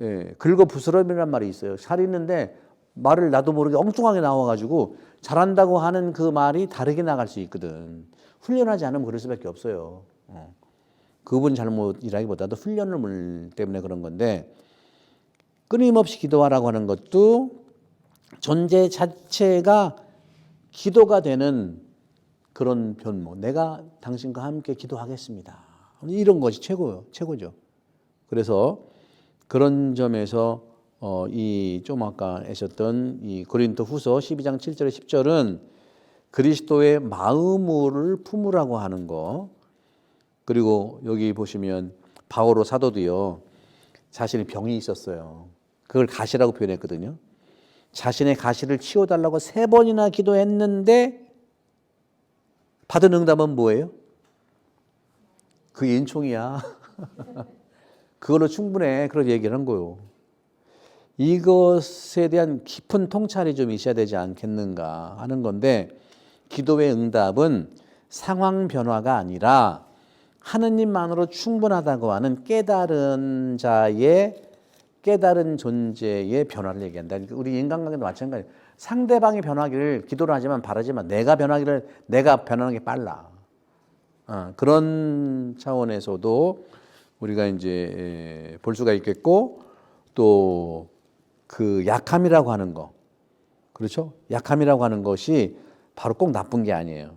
예, 긁어 부스럼이란 말이 있어요. 살이 있는데 말을 나도 모르게 엉뚱하게 나와가지고 잘한다고 하는 그 말이 다르게 나갈 수 있거든. 훈련하지 않으면 그럴 수밖에 없어요. 그분 잘못이라기보다도 훈련을 때문에 그런 건데, 끊임없이 기도하라고 하는 것도 존재 자체가 기도가 되는 그런 변모. 내가 당신과 함께 기도하겠습니다. 이런 것이 최고죠. 그래서 그런 점에서 이 좀 아까 하셨던 이 고린도 후서 12장 7절에 10절은 그리스도의 마음을 품으라고 하는 거. 그리고 여기 보시면 바오로 사도도요, 자신의 병이 있었어요. 그걸 가시라고 표현했거든요. 자신의 가시를 치워달라고 3번이나 기도했는데 받은 응답은 뭐예요? 그 인총이야. 그걸로 충분해. 그런 얘기를 한 거예요. 이것에 대한 깊은 통찰이 좀 있어야 되지 않겠는가 하는 건데, 기도의 응답은 상황 변화가 아니라 하느님만으로 충분하다고 하는 깨달은 자의 깨달은 존재의 변화를 얘기한다. 우리 인간관계도 마찬가지예요. 상대방이 변하기를 기도를 하지만 바라지만 내가 변하는 게 빨라. 그런 차원에서도 우리가 이제 볼 수가 있겠고, 또 그 약함이라고 하는 거, 그렇죠? 약함이라고 하는 것이 바로 꼭 나쁜 게 아니에요.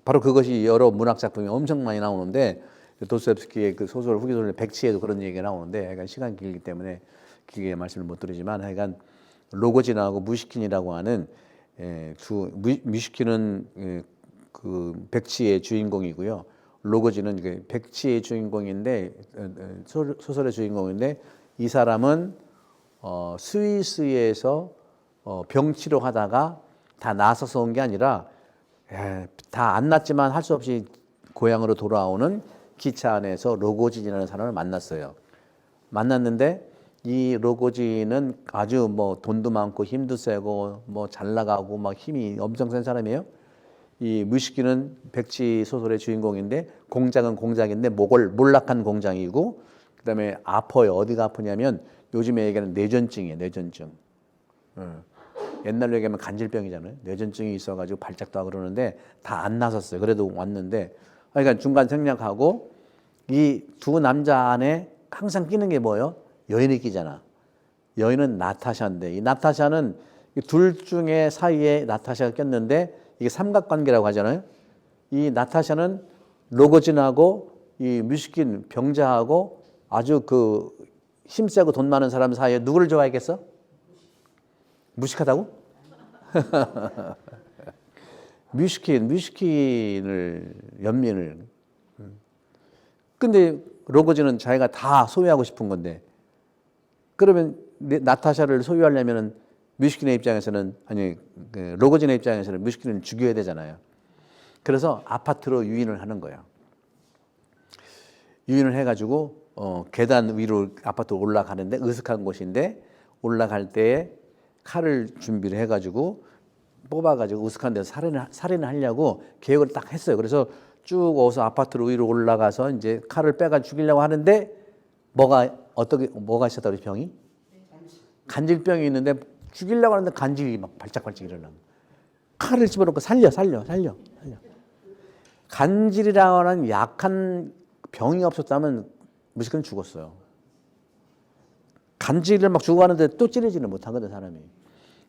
바로 그것이 여러 문학 작품이 엄청 많이 나오는데, 도스토옙스키의 그 소설 후기소설 백치에도 그런 얘기가 나오는데, 약간 시간이 길기 때문에 길게 말씀을 못 드리지만, 하여간 로고진하고 무시킨이라고 하는 무시킨은 그 백치의 주인공이고요. 로고진은 백치의 주인공인데, 소설의 주인공인데, 이 사람은 스위스에서 병치료 하다가 다 나서서 온 게 아니라 다 안 낫지만 할 수 없이 고향으로 돌아오는 기차 안에서 로고진이라는 사람을 만났어요. 만났는데 이 로고진은 아주 뭐 돈도 많고 힘도 세고 뭐 잘 나가고 막 힘이 엄청 센 사람이에요. 이 무시키는 백치 소설의 주인공인데, 공장은 공장인데 몰락한 공장이고, 그다음에 아파요. 어디가 아프냐면 요즘에 얘기하는 뇌전증이에요. 뇌전증. 옛날로 얘기하면 간질병이잖아요. 뇌전증이 있어가지고 발작도 하고 그러는데 다 안 나섰어요. 그래도 왔는데, 그러니까 중간 생략하고, 이 두 남자 안에 항상 끼는 게 뭐예요? 여인이 끼잖아. 여인은 나타샤인데, 이 나타샤는 둘 중에 사이에 나타샤가 꼈는데, 이게 삼각관계라고 하잖아요. 이 나타샤는 로고진하고 이 뮤시킨 병자하고 아주 그 힘세고 돈 많은 사람 사이에 누구를 좋아했겠어? 무식하다고? 뮤시킨을 연민을. 근데 로고진은 자기가 다 소유하고 싶은 건데, 그러면 나타샤를 소유하려면은 뮤시킨의 입장에서는, 아니 로고진의 입장에서는 뮤시킨을 죽여야 되잖아요. 그래서 아파트로 유인을 하는 거예요. 유인을 해가지고 계단 위로 아파트로 올라가는데, 으슥한 곳인데 올라갈 때에 칼을 준비를 해가지고 뽑아가지고 으슥한 데서 살인을 하려고 계획을 딱 했어요. 그래서 쭉 어서 아파트로 위로 올라가서 이제 칼을 빼가 죽이려고 하는데, 뭐가 있었다 그러지? 병이? 간질병이 있는데 죽이려고 하는데 간질이 막 발작발작 일어나고, 칼을 집어넣고 살려. 간질이라고 하는 약한 병이 없었다면 무조건 죽었어요. 간질을 막 죽어가는데 또 찌르지는 못하거든, 사람이.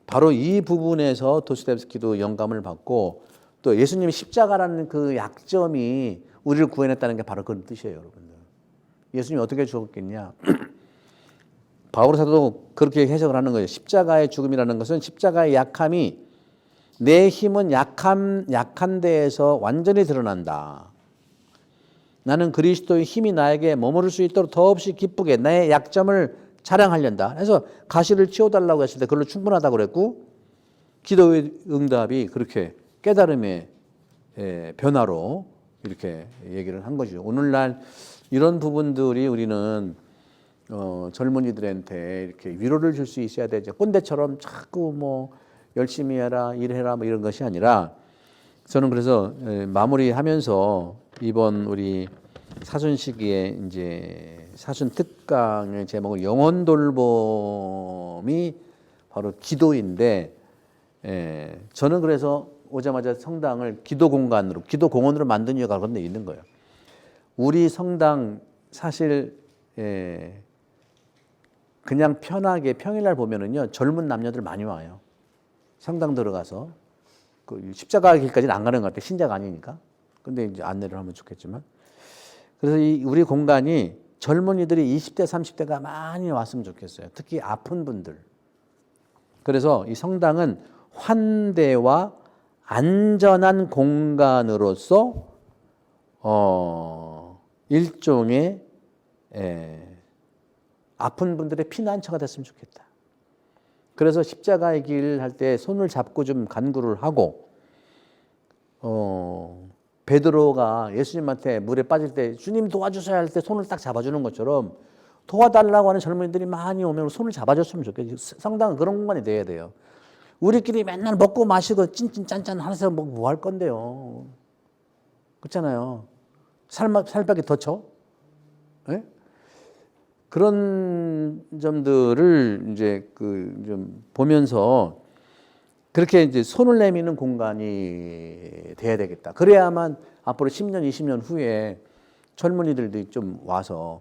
바로 이 부분에서 도스토옙스키도 영감을 받고, 또 예수님이 십자가라는 그 약점이 우리를 구해냈다는 게 바로 그런 뜻이에요, 여러분들. 예수님이 어떻게 죽었겠냐? 바울 사도도 그렇게 해석을 하는 거예요. 십자가의 죽음이라는 것은, 십자가의 약함이 내 힘은 약한 데에서 완전히 드러난다. 나는 그리스도의 힘이 나에게 머무를 수 있도록 더없이 기쁘게 나의 약점을 자랑하련다. 그래서 가시를 치워달라고 했을 때 그걸로 충분하다고 그랬고, 기도의 응답이 그렇게 깨달음의 변화로 이렇게 얘기를 한 거죠. 오늘날 이런 부분들이 우리는 젊은이들한테 이렇게 위로를 줄 수 있어야 되죠. 꼰대처럼 자꾸 뭐 열심히 해라, 일해라 뭐 이런 것이 아니라, 저는 그래서 마무리하면서 이번 우리 사순 시기에 이제 사순 특강의 제목은 영혼 돌봄이 바로 기도인데, 저는 그래서 오자마자 성당을 기도 공간으로, 기도 공원으로 만든 이유가 그런 데 있는 거예요. 우리 성당 사실 그냥 편하게 평일날 보면은요 젊은 남녀들 많이 와요. 성당 들어가서 그 십자가 길까지는 안 가는 것 같아요. 신자가 아니니까. 근데 이제 안내를 하면 좋겠지만. 그래서 이 우리 공간이 젊은이들이 20대, 30대가 많이 왔으면 좋겠어요. 특히 아픈 분들. 그래서 이 성당은 환대와 안전한 공간으로서 일종의 아픈 분들의 피난처가 됐으면 좋겠다. 그래서 십자가의 길 할 때 손을 잡고 좀 간구를 하고, 베드로가 예수님한테 물에 빠질 때 주님 도와주셔야 할 때 손을 딱 잡아주는 것처럼 도와달라고 하는 젊은이들이 많이 오면 손을 잡아줬으면 좋겠어요. 성당은 그런 공간이 돼야 돼요. 우리끼리 맨날 먹고 마시고 찐찐 짠짠 하면서 뭐 할 건데요. 그렇잖아요. 살밖에 더 쳐? 네? 그런 점들을 이제 좀 보면서 그렇게 이제 손을 내미는 공간이 돼야 되겠다. 그래야만 앞으로 10년, 20년 후에 젊은이들도 좀 와서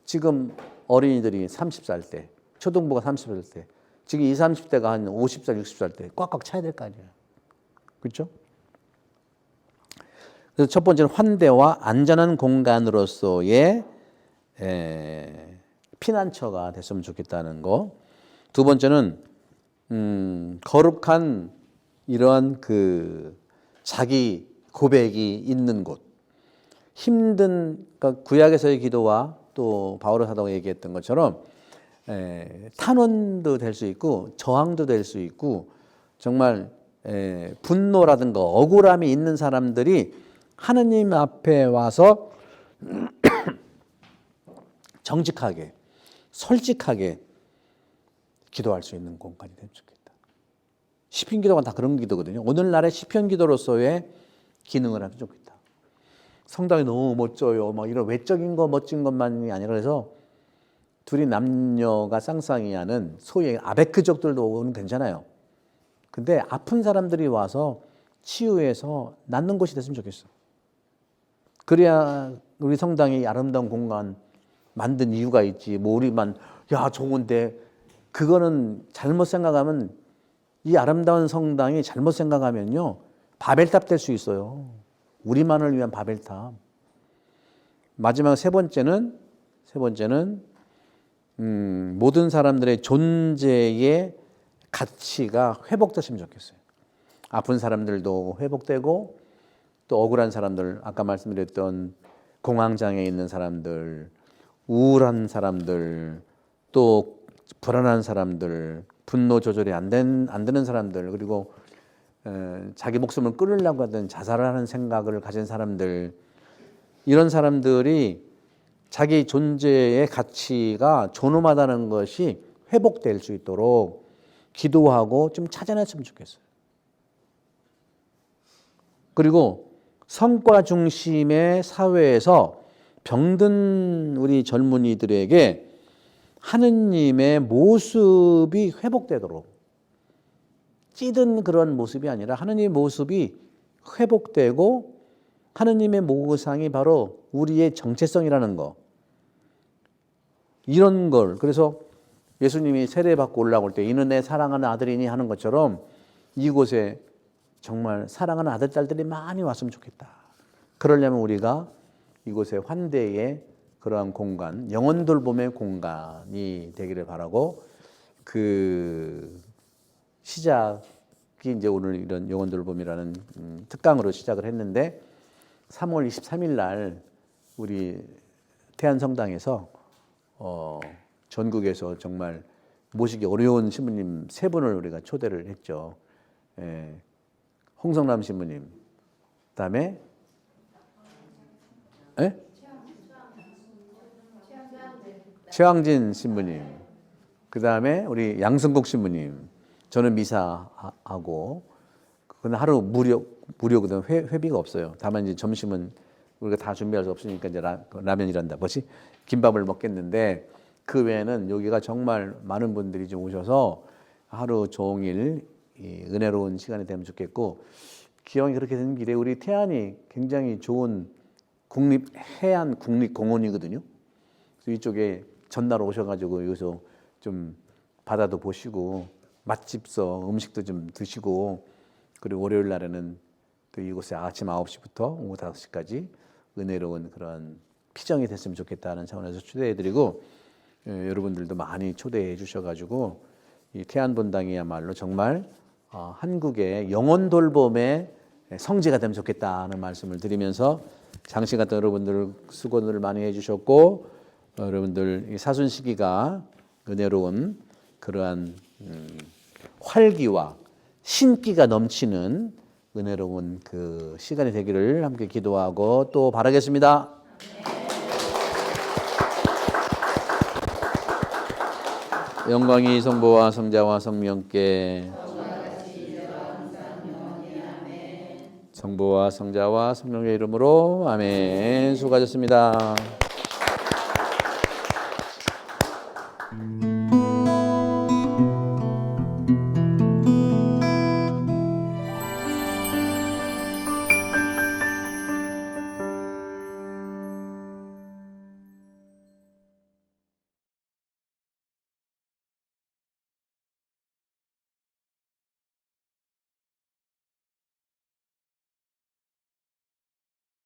지금 어린이들이 30살 때, 초등부가 30살 때, 지금 20, 30대가 한 50살, 60살 때 꽉꽉 차야 될 거 아니에요. 그렇죠? 그래서 첫 번째는 환대와 안전한 공간으로서의 피난처가 됐으면 좋겠다는 거. 두 번째는 거룩한 이러한 그 자기 고백이 있는 곳. 힘든, 그러니까 구약에서의 기도와 또 바울의 사도가 얘기했던 것처럼 탄원도 될 수 있고 저항도 될 수 있고 정말 분노라든가 억울함이 있는 사람들이 하느님 앞에 와서 정직하게 솔직하게 기도할 수 있는 공간이 되면 좋겠다. 시편 기도가 다 그런 기도거든요. 오늘날의 시편 기도로서의 기능을 하면 좋겠다. 성당이 너무 멋져요. 막 이런 외적인 거 멋진 것만이 아니라 그래서 둘이 남녀가 쌍쌍이 하는 소위 아베크족들도 오면 괜찮아요. 근데 아픈 사람들이 와서 치유해서 낫는 곳이 됐으면 좋겠어. 그래야 우리 성당이 아름다운 공간 만든 이유가 있지. 뭐 우리만 야 좋은데 그거는 잘못 생각하면 이 아름다운 성당이 잘못 생각하면요 바벨탑 될 수 있어요. 우리만을 위한 바벨탑. 마지막 세 번째는 모든 사람들의 존재의 가치가 회복됐으면 좋겠어요. 아픈 사람들도 회복되고 또 억울한 사람들, 아까 말씀드렸던 공황장애 있는 사람들, 우울한 사람들, 또 불안한 사람들, 분노 조절이 안 되는 사람들, 그리고 자기 목숨을 끊으려고 하던 자살을 하는 생각을 가진 사람들, 이런 사람들이 자기 존재의 가치가 존엄하다는 것이 회복될 수 있도록 기도하고 좀 찾아냈으면 좋겠어요. 그리고 성과 중심의 사회에서 병든 우리 젊은이들에게 하느님의 모습이 회복되도록, 찌든 그런 모습이 아니라 하느님의 모습이 회복되고 하느님의 모상이 바로 우리의 정체성이라는 거, 이런 걸, 그래서 예수님이 세례받고 올라올 때 이는 내 사랑하는 아들이니 하는 것처럼 이곳에 정말 사랑하는 아들, 딸들이 많이 왔으면 좋겠다. 그러려면 우리가 이곳에 환대의 그러한 공간, 영혼 돌봄의 공간이 되기를 바라고, 그 시작이 이제 오늘 이런 영혼 돌봄이라는 특강으로 시작을 했는데 3월 23일 날 우리 태안성당에서 전국에서 정말 모시기 어려운 신부님 3분을 우리가 초대를 했죠. 홍성남 신부님, 그다음에 최왕진 신부님, 그다음에 우리 양승국 신부님. 저는 미사하고 그건 하루 무료거든. 회비가 없어요. 다만 이제 점심은 우리가 다 준비할 수 없으니까 이제 라면이란다. 뭐지? 김밥을 먹겠는데 그 외에는 여기가 정말 많은 분들이 좀 오셔서 하루 종일 이 은혜로운 시간이 되면 좋겠고 기왕이 그렇게 된 길에 우리 태안이 굉장히 좋은 해안 국립공원이거든요. 그래서 이쪽에 전날 오셔가지고 여기서 좀 바다도 보시고 맛집서 음식도 좀 드시고 그리고 월요일 날에는 또 이곳에 아침 9시부터 오후 5시까지 은혜로운 그런 피정이 됐으면 좋겠다는 차원에서 초대해드리고 여러분들도 많이 초대해 주셔가지고 이 태안본당이야말로 정말 한국의 영혼 돌봄의 성지가 되면 좋겠다는 말씀을 드리면서 장신 같은 여러분들 수고를 많이 해주셨고 여러분들 이 사순 시기가 은혜로운 그러한 활기와 신기가 넘치는 은혜로운 그 시간이 되기를 함께 기도하고 또 바라겠습니다. 영광이 성부와 성자와 성령께 성부와 성자와 성령의 이름으로 아멘. 수고하셨습니다.